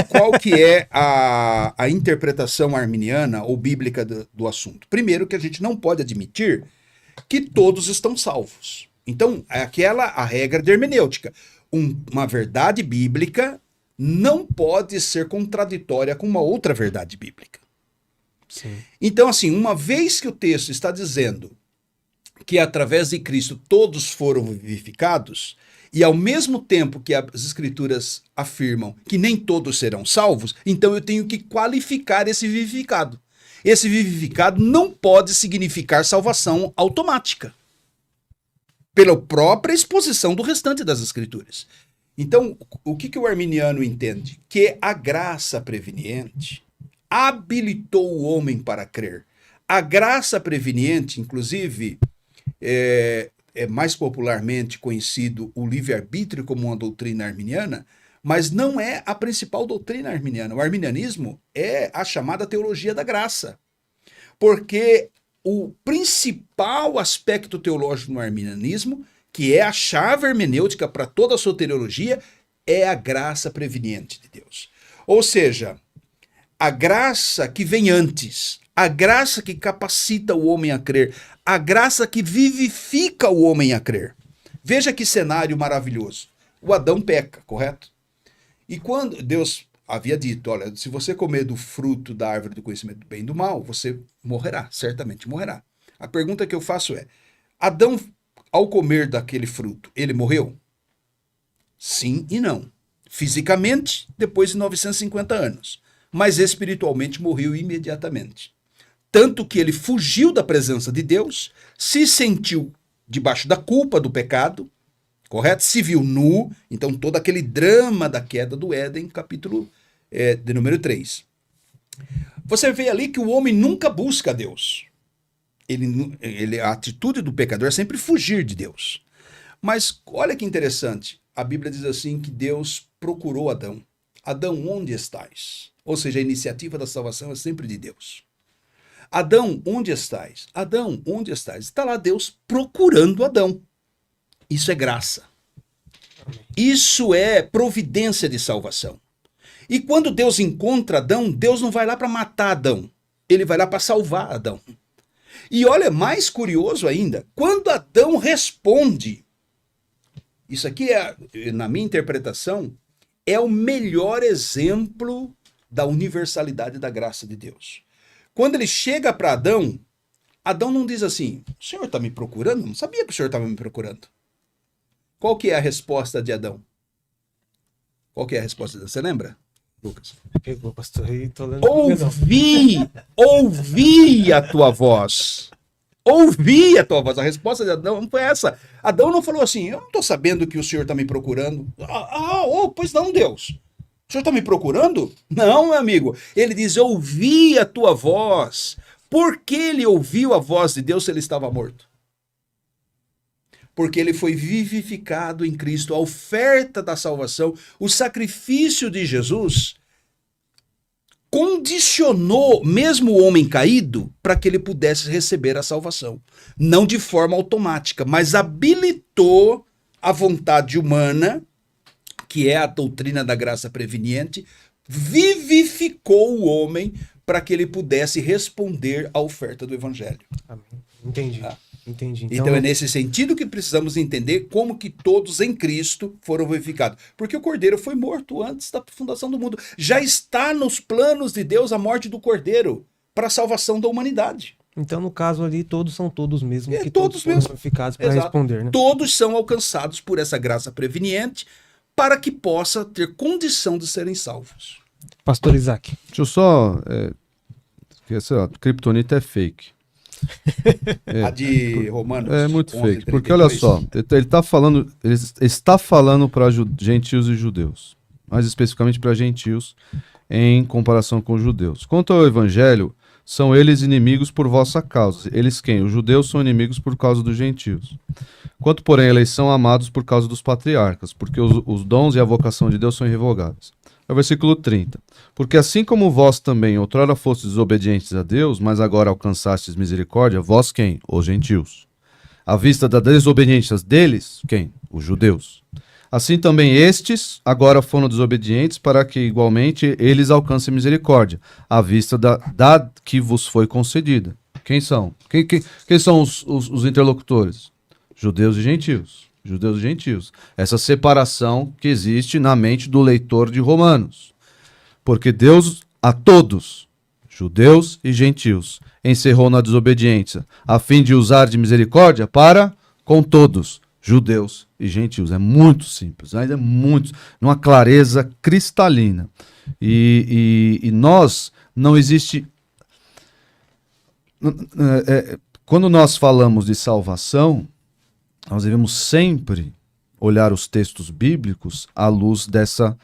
Qual que é a interpretação arminiana ou bíblica do assunto? Primeiro, que a gente não pode admitir que todos estão salvos. Então, a regra da hermenêutica. Uma verdade bíblica não pode ser contraditória com uma outra verdade bíblica. Sim. Então, assim, uma vez que o texto está dizendo que através de Cristo todos foram vivificados, e ao mesmo tempo que as Escrituras afirmam que nem todos serão salvos, então eu tenho que qualificar esse vivificado. Esse vivificado não pode significar salvação automática, pela própria exposição do restante das Escrituras. Então, o que o arminiano entende? Que a graça preveniente habilitou o homem para crer. A graça preveniente, inclusive, é mais popularmente conhecido o livre-arbítrio como uma doutrina arminiana, mas não é a principal doutrina arminiana. O arminianismo é a chamada teologia da graça. Porque o principal aspecto teológico no arminianismo, que é a chave hermenêutica para toda a soteriologia, é a graça preveniente de Deus. Ou seja, a graça que vem antes, a graça que capacita o homem a crer, a graça que vivifica o homem a crer. Veja que cenário maravilhoso. O Adão peca, correto? E quando Deus havia dito, olha, se você comer do fruto da árvore do conhecimento do bem e do mal, você morrerá, certamente morrerá. A pergunta que eu faço é, Adão, ao comer daquele fruto, ele morreu? Sim e não. Fisicamente, depois de 950 anos. Mas espiritualmente morreu imediatamente. Tanto que ele fugiu da presença de Deus, se sentiu debaixo da culpa do pecado, correto? Se viu nu, então todo aquele drama da queda do Éden, capítulo de número 3. Você vê ali que o homem nunca busca Deus. A atitude do pecador é sempre fugir de Deus. Mas olha que interessante, a Bíblia diz assim que Deus procurou Adão. Adão, onde estás? Ou seja, a iniciativa da salvação é sempre de Deus. Adão, onde estás? Adão, onde estás? Está lá Deus procurando Adão. Isso é graça. Isso é providência de salvação. E quando Deus encontra Adão, Deus não vai lá para matar Adão. Ele vai lá para salvar Adão. E olha, mais curioso ainda, quando Adão responde, isso aqui na minha interpretação, é o melhor exemplo da universalidade da graça de Deus. Quando ele chega para Adão, Adão não diz assim, o senhor está me procurando? Eu não sabia que o senhor estava me procurando. Qual que é a resposta de Adão? Qual que é a resposta de Adão? Você lembra, Lucas? Pegou, pastor, aí tô lendo. Ouvi a tua voz. Ouvi a tua voz. A resposta de Adão não foi essa. Adão não falou assim, eu não estou sabendo que o senhor está me procurando. Pois não, Deus. O senhor está me procurando? Não, meu amigo. Ele diz, ouvi a tua voz. Por que ele ouviu a voz de Deus se ele estava morto? Porque ele foi vivificado em Cristo. A oferta da salvação, o sacrifício de Jesus, condicionou mesmo o homem caído para que ele pudesse receber a salvação. Não de forma automática, mas habilitou a vontade humana, que é a doutrina da graça preveniente, vivificou o homem para que ele pudesse responder à oferta do evangelho. Amém. Entendi. Entendi. Então é nesse sentido que precisamos entender como que todos em Cristo foram vivificados. Porque o Cordeiro foi morto antes da fundação do mundo. Já está nos planos de Deus a morte do Cordeiro para a salvação da humanidade. Então, no caso ali, todos são todos mesmo, que todos foram mesmo vivificados para Exato. responder, né? Todos são alcançados por essa graça preveniente para que possa ter condição de serem salvos. Pastor Isaac. Deixa eu só... essa criptonita é fake. A de Romanos. É muito 11, fake. Porque olha 32. só, ele está falando para gentios e judeus. Mais especificamente para gentios em comparação com os judeus. Quanto ao evangelho, são eles inimigos por vossa causa. Eles quem? Os judeus são inimigos por causa dos gentios. Quanto, porém, eles são amados por causa dos patriarcas, porque os dons e a vocação de Deus são irrevogáveis. É o versículo 30. Porque assim como vós também outrora fostes desobedientes a Deus, mas agora alcançastes misericórdia, vós quem? Os gentios. À vista da desobediência deles, quem? Os judeus. Assim também estes agora foram desobedientes para que igualmente eles alcancem misericórdia, à vista da que vos foi concedida. Quem são? Quem são os interlocutores? Judeus e gentios. Judeus e gentios. Essa separação que existe na mente do leitor de Romanos. Porque Deus a todos, judeus e gentios, encerrou na desobediência, a fim de usar de misericórdia para com todos, judeus e gentios. É muito simples, ainda é muito, numa clareza cristalina. E nós, não existe... Quando nós falamos de salvação, nós devemos sempre olhar os textos bíblicos à luz dessa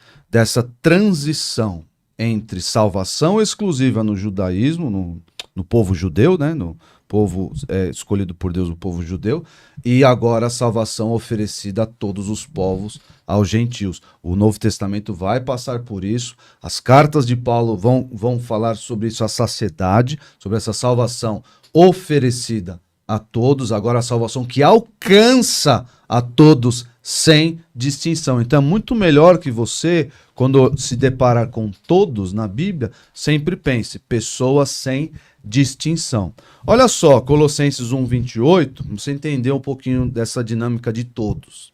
transição entre salvação exclusiva no judaísmo, no povo judeu, né? No povo escolhido por Deus, o povo judeu, e agora a salvação oferecida a todos os povos, aos gentios. O Novo Testamento vai passar por isso, as cartas de Paulo vão falar sobre isso, a saciedade, sobre essa salvação oferecida a todos, agora a salvação que alcança a todos sem distinção. Então é muito melhor que você, quando se deparar com todos na Bíblia, sempre pense, pessoas sem distinção. Olha só, Colossenses 1:28, você entender um pouquinho dessa dinâmica de todos.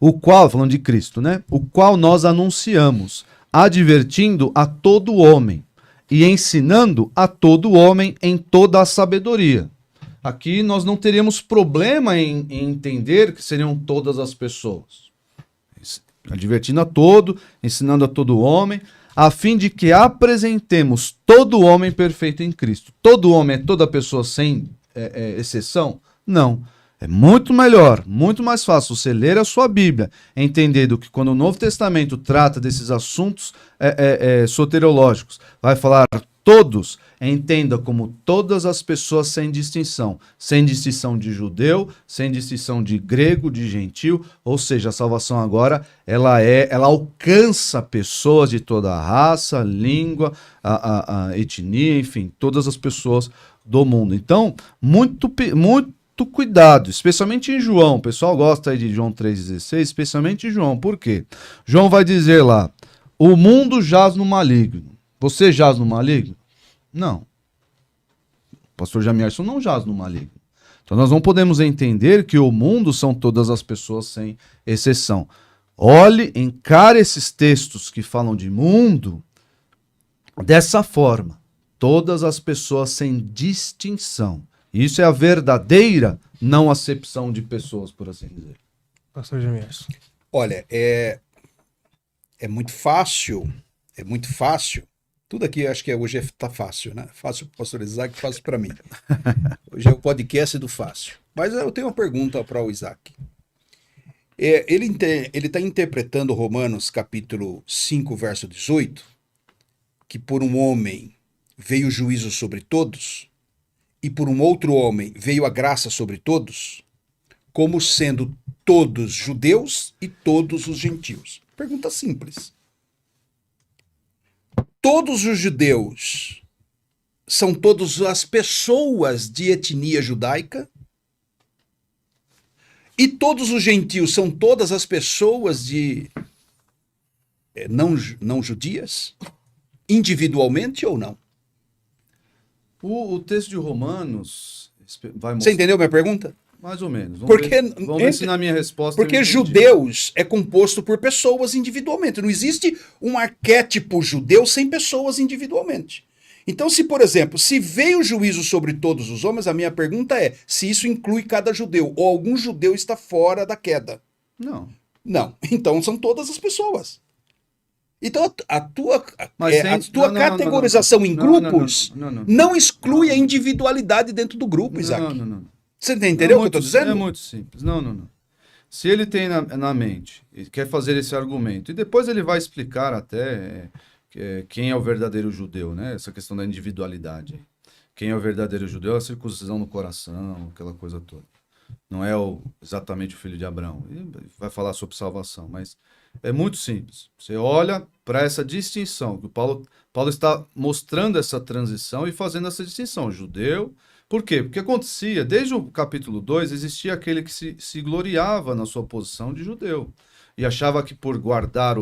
O qual, falando de Cristo, né? O qual nós anunciamos, advertindo a todo homem e ensinando a todo homem em toda a sabedoria. Aqui nós não teríamos problema em entender que seriam todas as pessoas. Advertindo a todo, ensinando a todo homem, a fim de que apresentemos todo homem perfeito em Cristo. Todo homem é toda pessoa sem exceção? Não. É muito melhor, muito mais fácil você ler a sua Bíblia, entendendo que quando o Novo Testamento trata desses assuntos soteriológicos, vai falar todos, entenda como todas as pessoas sem distinção de judeu, sem distinção de grego, de gentil, ou seja, a salvação agora, ela alcança pessoas de toda a raça, língua, a etnia, enfim, todas as pessoas do mundo. Então, muito cuidado, especialmente em João, o pessoal gosta aí de João 3,16, especialmente em João, por quê? João vai dizer lá, o mundo jaz no maligno. Você jaz no maligno? Não. O pastor Jamierson não jaz no maligno. Então nós não podemos entender que o mundo são todas as pessoas sem exceção. Olhe, encare esses textos que falam de mundo dessa forma. Todas as pessoas sem distinção. Isso é a verdadeira não acepção de pessoas, por assim dizer. Pastor Jamierson. Olha, é muito fácil, Tudo aqui acho que hoje está fácil, né? Fácil para o pastor Isaac, fácil para mim. Hoje é o podcast do fácil. Mas eu tenho uma pergunta para o Isaac. Ele está interpretando Romanos capítulo 5, verso 18, que por um homem veio o juízo sobre todos, e por um outro homem veio a graça sobre todos, como sendo todos judeus e todos os gentios. Pergunta simples. Todos os judeus são todas as pessoas de etnia judaica? E todos os gentios são todas as pessoas de não judias? Individualmente ou não? O texto de Romanos vai mostrar... Você entendeu minha pergunta? Mais ou menos. Vamos ver se na minha resposta... Porque judeus é composto por pessoas individualmente. Não existe um arquétipo judeu sem pessoas individualmente. Então, se, por exemplo, se veio o juízo sobre todos os homens, a minha pergunta é se isso inclui cada judeu, ou algum judeu está fora da queda. Não. Não. Então, são todas as pessoas. Então, a tua categorização em grupos não exclui a individualidade dentro do grupo, Isaac. Não. Você entendeu o que eu estou dizendo? É muito simples. Não. Se ele tem na mente e quer fazer esse argumento, e depois ele vai explicar até quem é o verdadeiro judeu, né? Essa questão da individualidade. Quem é o verdadeiro judeu é a circuncisão no coração, aquela coisa toda. Não é exatamente o filho de Abraão. Ele vai falar sobre salvação, mas é muito simples. Você olha para essa distinção, que o Paulo está mostrando essa transição e fazendo essa distinção. Judeu... Por quê? Porque acontecia, desde o capítulo 2, existia aquele que se gloriava na sua posição de judeu. E achava que por guardar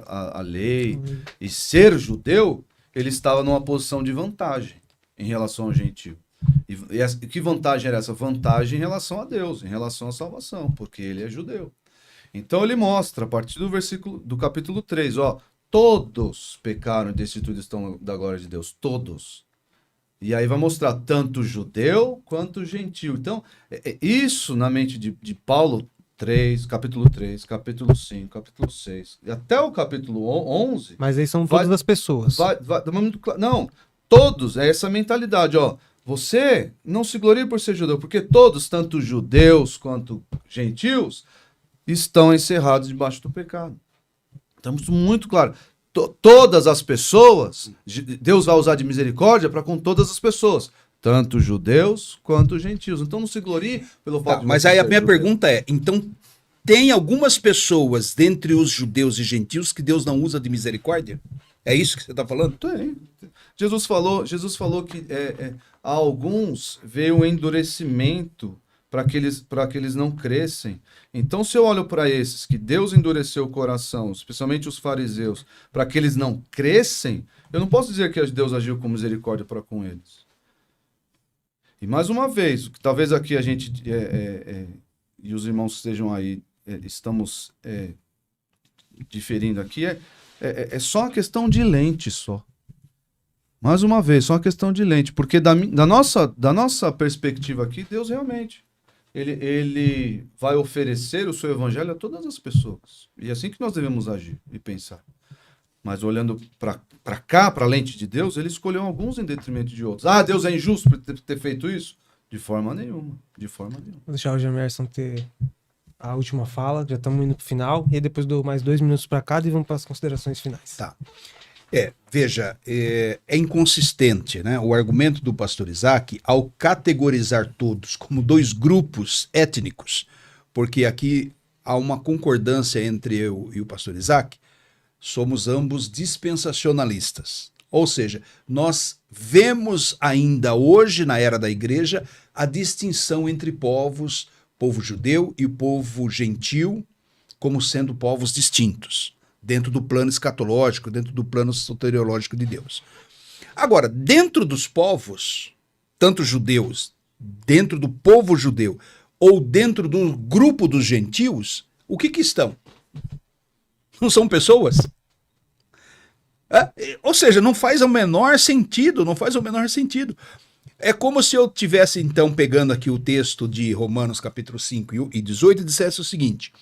a lei e ser judeu, ele estava numa posição de vantagem. em relação ao gentio. E que vantagem era essa? Vantagem em relação a Deus, em relação à salvação, porque ele é judeu. Então ele mostra, a partir do capítulo 3, ó, todos pecaram e destituídos estão da glória de Deus, todos. E aí vai mostrar tanto judeu quanto gentil. Então, isso na mente de Paulo, capítulo 3, capítulo 5, capítulo 6, e até o capítulo 11... Mas aí são todas as pessoas. Não, todos, é essa mentalidade, ó. Você não se glorie por ser judeu, porque todos, tanto judeus quanto gentios, estão encerrados debaixo do pecado. Estamos muito claro. Todas as pessoas, Deus vai usar de misericórdia para com todas as pessoas, tanto judeus quanto gentios. Então não se glorie pelo fato de mas você aí a ser minha judeu. pergunta é, então tem algumas pessoas dentre os judeus e gentios que Deus não usa de misericórdia? É isso que você está falando? Tem. Jesus falou que a alguns veio o endurecimento para que eles não crescem. Então, se eu olho para esses que Deus endureceu o coração, especialmente os fariseus, para que eles não crescem, eu não posso dizer que Deus agiu com misericórdia para com eles. E mais uma vez, o que talvez aqui a gente e os irmãos que estejam aí estamos diferindo aqui, é só uma questão de lente só. Mais uma vez, só uma questão de lente, porque da nossa perspectiva aqui, Deus realmente ele vai oferecer o seu evangelho a todas as pessoas. E é assim que nós devemos agir e pensar. Mas olhando para cá, para a lente de Deus, ele escolheu alguns em detrimento de outros. Ah, Deus é injusto por ter feito isso? De forma nenhuma. De forma nenhuma. Vou deixar o Jamerson ter a última fala, já estamos indo para o final, e aí depois dou mais 2 minutos para cada e vamos para as considerações finais. Tá. Veja, é inconsistente, né? O argumento do pastor Isaac ao categorizar todos como 2 grupos étnicos, porque aqui há uma concordância entre eu e o pastor Isaac, somos ambos dispensacionalistas. Ou seja, nós vemos ainda hoje, na era da igreja, a distinção entre povos, povo judeu e o povo gentil, como sendo povos distintos, dentro do plano escatológico, dentro do plano soteriológico de Deus. Agora, dentro dos povos, tanto judeus, dentro do povo judeu, ou dentro do grupo dos gentios, o que estão? Não são pessoas? Ou seja, não faz o menor sentido, É como se eu tivesse, então, pegando aqui o texto de Romanos capítulo 5 e 18 e dissesse o seguinte,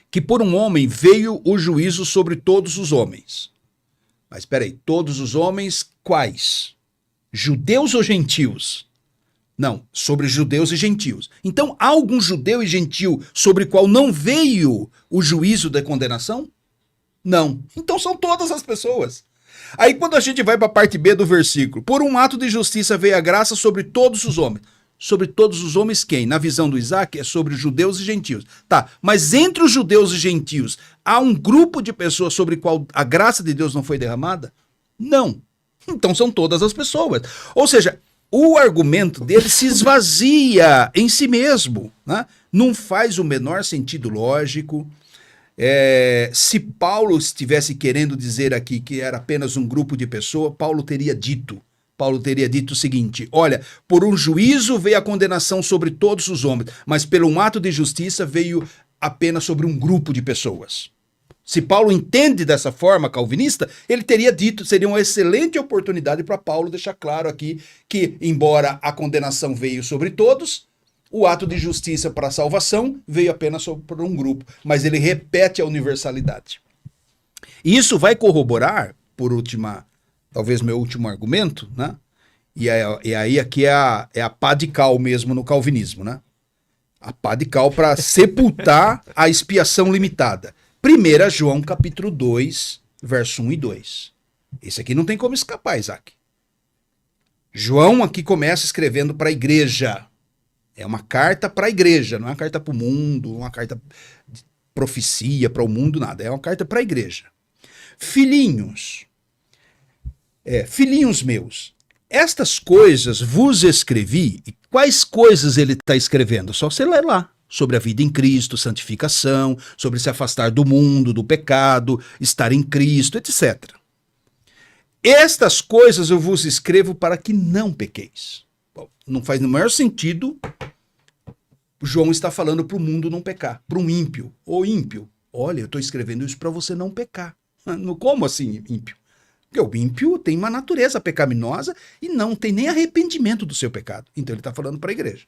que por um homem veio o juízo sobre todos os homens. Mas espera aí, todos os homens quais? Judeus ou gentios? Não, sobre judeus e gentios. Então, há algum judeu e gentio sobre o qual não veio o juízo da condenação? Não. Então são todas as pessoas. Aí quando a gente vai para a parte B do versículo, por um ato de justiça veio a graça sobre todos os homens. Sobre todos os homens quem? Na visão do Isaac é sobre judeus e gentios. Tá, mas entre os judeus e gentios, há um grupo de pessoas sobre o qual a graça de Deus não foi derramada? Não. Então são todas as pessoas. Ou seja, o argumento dele se esvazia em si mesmo, né? Não faz o menor sentido lógico. Se Paulo estivesse querendo dizer aqui que era apenas um grupo de pessoas, Paulo teria dito o seguinte, olha, por um juízo veio a condenação sobre todos os homens, mas pelo um ato de justiça veio apenas sobre um grupo de pessoas. Se Paulo entende dessa forma calvinista, ele teria dito, seria uma excelente oportunidade para Paulo deixar claro aqui que, embora a condenação veio sobre todos, o ato de justiça para a salvação veio apenas sobre um grupo, mas ele repete a universalidade. E isso vai corroborar, talvez meu último argumento, né? E aí aqui é a pá de cal mesmo no calvinismo, né? A pá de cal para sepultar a expiação limitada. 1 João capítulo 2, verso 1 e 2. Esse aqui não tem como escapar, Isaac. João aqui começa escrevendo para a igreja. É uma carta para a igreja, não é uma carta para o mundo, uma carta de profecia para o mundo, nada. É uma carta para a igreja. Filhinhos meus, estas coisas vos escrevi. E quais coisas ele está escrevendo? Só você ler lá. Sobre a vida em Cristo, santificação, sobre se afastar do mundo, do pecado, estar em Cristo, etc. Estas coisas eu vos escrevo para que não pequeis. Bom, não faz no maior sentido João está falando para o mundo não pecar, para um ímpio. Ô ímpio, olha, eu estou escrevendo isso para você não pecar. Como assim ímpio? Porque o ímpio tem uma natureza pecaminosa e não tem nem arrependimento do seu pecado. Então ele está falando para a igreja.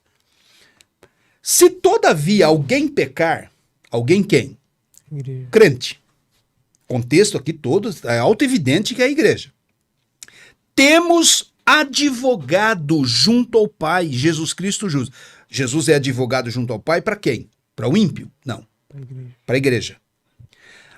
Se todavia alguém pecar, alguém quem? Igreja. Crente. Contexto aqui todo, é autoevidente que é a igreja. Temos advogado junto ao Pai, Jesus Cristo justo. Jesus é advogado junto ao Pai para quem? Para o ímpio? Não. Para a igreja.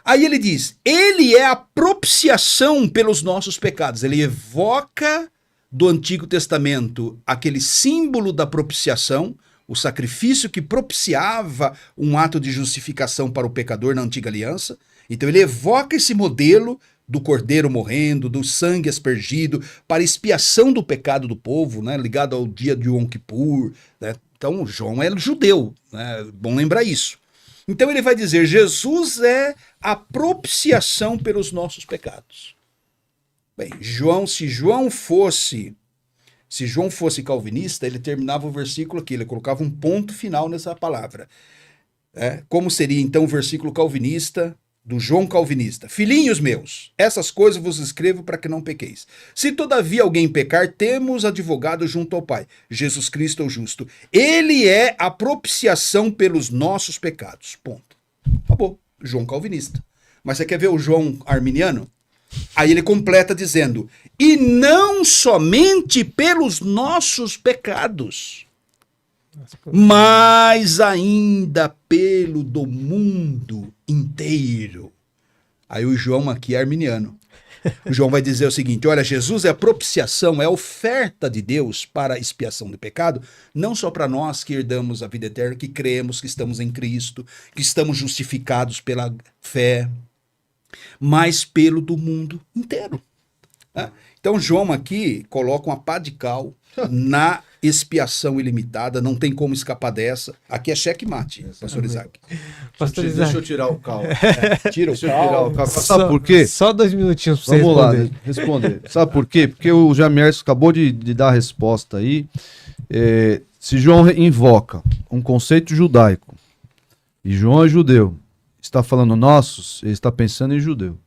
Aí ele diz, ele é a propiciação pelos nossos pecados. Ele evoca do Antigo Testamento aquele símbolo da propiciação, o sacrifício que propiciava um ato de justificação para o pecador na Antiga Aliança. Então ele evoca esse modelo do cordeiro morrendo, do sangue aspergido, para expiação do pecado do povo, né, ligado ao dia de Yom Kippur. Né? Então João é judeu, né? Bom lembrar isso. Então ele vai dizer, Jesus é a propiciação pelos nossos pecados. Bem, se João fosse calvinista, ele terminava o versículo aqui, ele colocava um ponto final nessa palavra. Como seria então o versículo calvinista do João Calvinista? Filhinhos meus, essas coisas vos escrevo para que não pequeis. Se todavia alguém pecar, temos advogado junto ao Pai, Jesus Cristo o justo. Ele é a propiciação pelos nossos pecados. Ponto. Acabou. João Calvinista. Mas você quer ver o João Arminiano? Aí ele completa dizendo, e não somente pelos nossos pecados, mas ainda pelo do mundo inteiro. Aí o João aqui é arminiano. O João vai dizer o seguinte, olha, Jesus é a propiciação, é a oferta de Deus para a expiação do pecado, não só para nós que herdamos a vida eterna, que cremos que estamos em Cristo, que estamos justificados pela fé, mas pelo do mundo inteiro. Então João aqui coloca uma pá de cal na expiação ilimitada, não tem como escapar dessa. Aqui é checkmate, pastor Isaac. Pastor Isaac. Deixa eu tirar o cal. Tira o cal. Sabe por quê? Só 2 minutinhos para você responder. Vamos lá, responder. Sabe por quê? Porque o Jamierson acabou de dar a resposta aí. Se João invoca um conceito judaico, e João é judeu, está falando nossos, ele está pensando em judeu.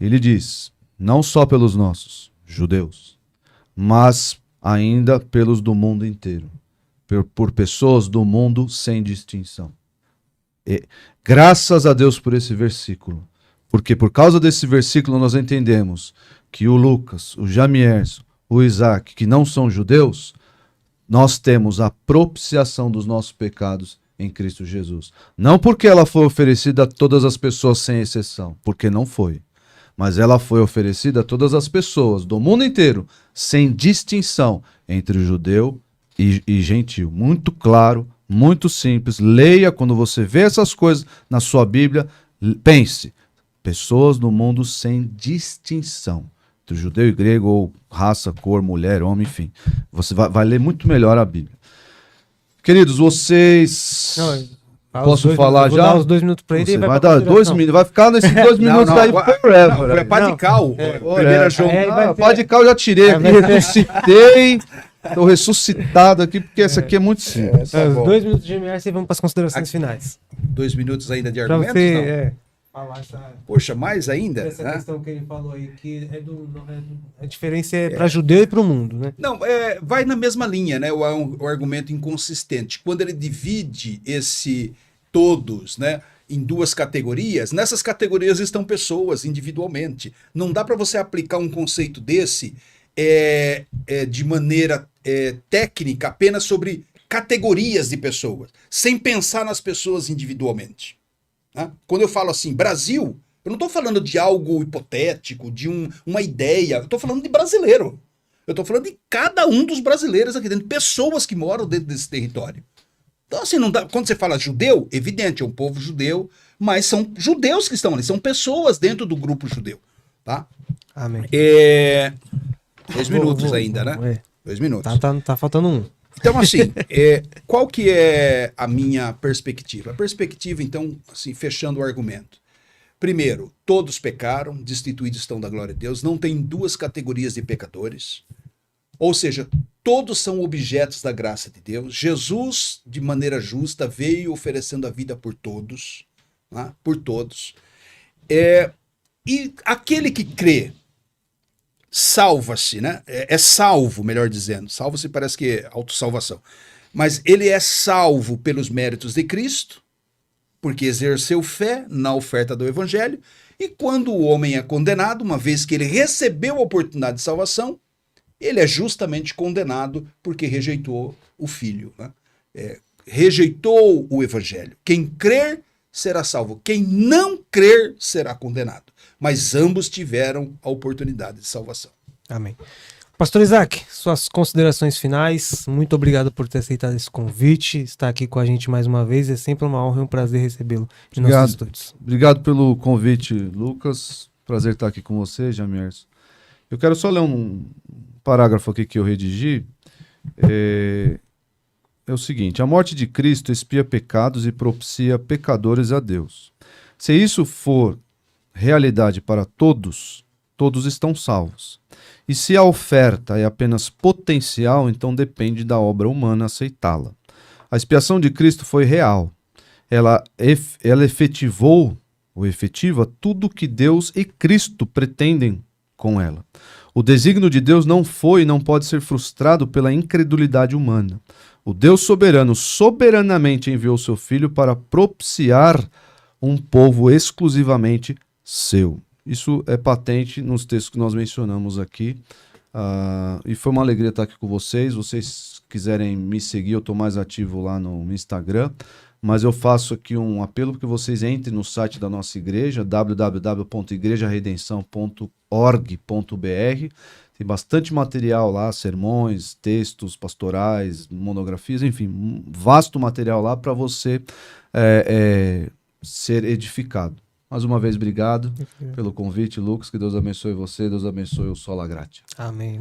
Ele diz, não só pelos nossos, judeus, mas ainda pelos do mundo inteiro, por pessoas do mundo sem distinção. E, graças a Deus por esse versículo, porque por causa desse versículo nós entendemos que o Lucas, o Jamierson, o Isaac, que não são judeus, nós temos a propiciação dos nossos pecados em Cristo Jesus. Não porque ela foi oferecida a todas as pessoas sem exceção, porque não foi. Mas ela foi oferecida a todas as pessoas do mundo inteiro, sem distinção entre judeu e gentil. Muito claro, muito simples. Leia quando você vê essas coisas na sua Bíblia, pense. Pessoas do mundo sem distinção. Entre judeu e grego, ou raça, cor, mulher, homem, enfim. Você vai ler muito melhor a Bíblia. Queridos, vocês... Posso falar já? Vou dar os 2 minutos para ele. Você vai dar 2 minutos, vai ficar nesses 2 minutos aí forever. É pá de cal. Primeira João. Pá de cal eu já tirei aqui, ressuscitei. Estou ressuscitado aqui, porque essa aqui é muito simples. Os 2 minutos de MR e vamos para as considerações finais. 2 minutos ainda de Pra argumentos? você, não? Poxa, mais ainda? Essa questão que ele falou aí, que a diferença é para judeu e para o mundo, né? Não, vai na mesma linha, né? O argumento inconsistente. Quando ele divide esse todos, né, em 2 categorias, nessas categorias estão pessoas individualmente. Não dá para você aplicar um conceito desse de maneira técnica apenas sobre categorias de pessoas, sem pensar nas pessoas individualmente. Quando eu falo assim, Brasil, eu não estou falando de algo hipotético, de uma ideia, eu estou falando de brasileiro. Eu estou falando de cada um dos brasileiros aqui dentro, pessoas que moram dentro desse território. Então, assim, não dá, quando você fala judeu, evidente, é um povo judeu, mas são judeus que estão ali, são pessoas dentro do grupo judeu. Tá? Amém. 2 minutos ainda, né? 2 minutos. Tá faltando 1. Então, assim, qual que é a minha perspectiva? A perspectiva, então, assim, fechando o argumento. Primeiro, todos pecaram, destituídos estão da glória de Deus. Não tem duas categorias de pecadores. Ou seja, todos são objetos da graça de Deus. Jesus, de maneira justa, veio oferecendo a vida por todos. Né? Por todos. E aquele que crê, salva-se, né? É salvo, melhor dizendo. Salvo-se parece que é autossalvação. Mas ele é salvo pelos méritos de Cristo, porque exerceu fé na oferta do Evangelho. E quando o homem é condenado, uma vez que ele recebeu a oportunidade de salvação, ele é justamente condenado porque rejeitou o Filho. Né? Rejeitou o Evangelho. Quem crer será salvo. Quem não crer será condenado. Mas ambos tiveram a oportunidade de salvação. Amém. Pastor Isaac, suas considerações finais. Muito obrigado por ter aceitado esse convite, estar aqui com a gente mais uma vez. É sempre uma honra e um prazer recebê-lo em nossos estúdios. Obrigado pelo convite, Lucas. Prazer estar aqui com você, Jamierson. Eu quero só ler um parágrafo aqui que eu redigi. É o seguinte: a morte de Cristo expia pecados e propicia pecadores a Deus. Se isso for realidade para todos, todos estão salvos. E se a oferta é apenas potencial, então depende da obra humana aceitá-la. A expiação de Cristo foi real. Ela efetivou, ou efetiva, tudo o que Deus e Cristo pretendem com ela. O desígnio de Deus não foi e não pode ser frustrado pela incredulidade humana. O Deus soberano soberanamente enviou seu Filho para propiciar um povo exclusivamente seu. Isso é patente nos textos que nós mencionamos aqui. E foi uma alegria estar aqui com vocês. Vocês quiserem me seguir, eu estou mais ativo lá no Instagram. Mas eu faço aqui um apelo para que vocês entrem no site da nossa igreja, www.igrejaredenção.org.br. Tem bastante material lá, sermões, textos pastorais, monografias, enfim, um vasto material lá para você ser edificado. Mais uma vez, obrigado pelo convite, Lucas. Que Deus abençoe você, Deus abençoe o Sola Gratia. Amém.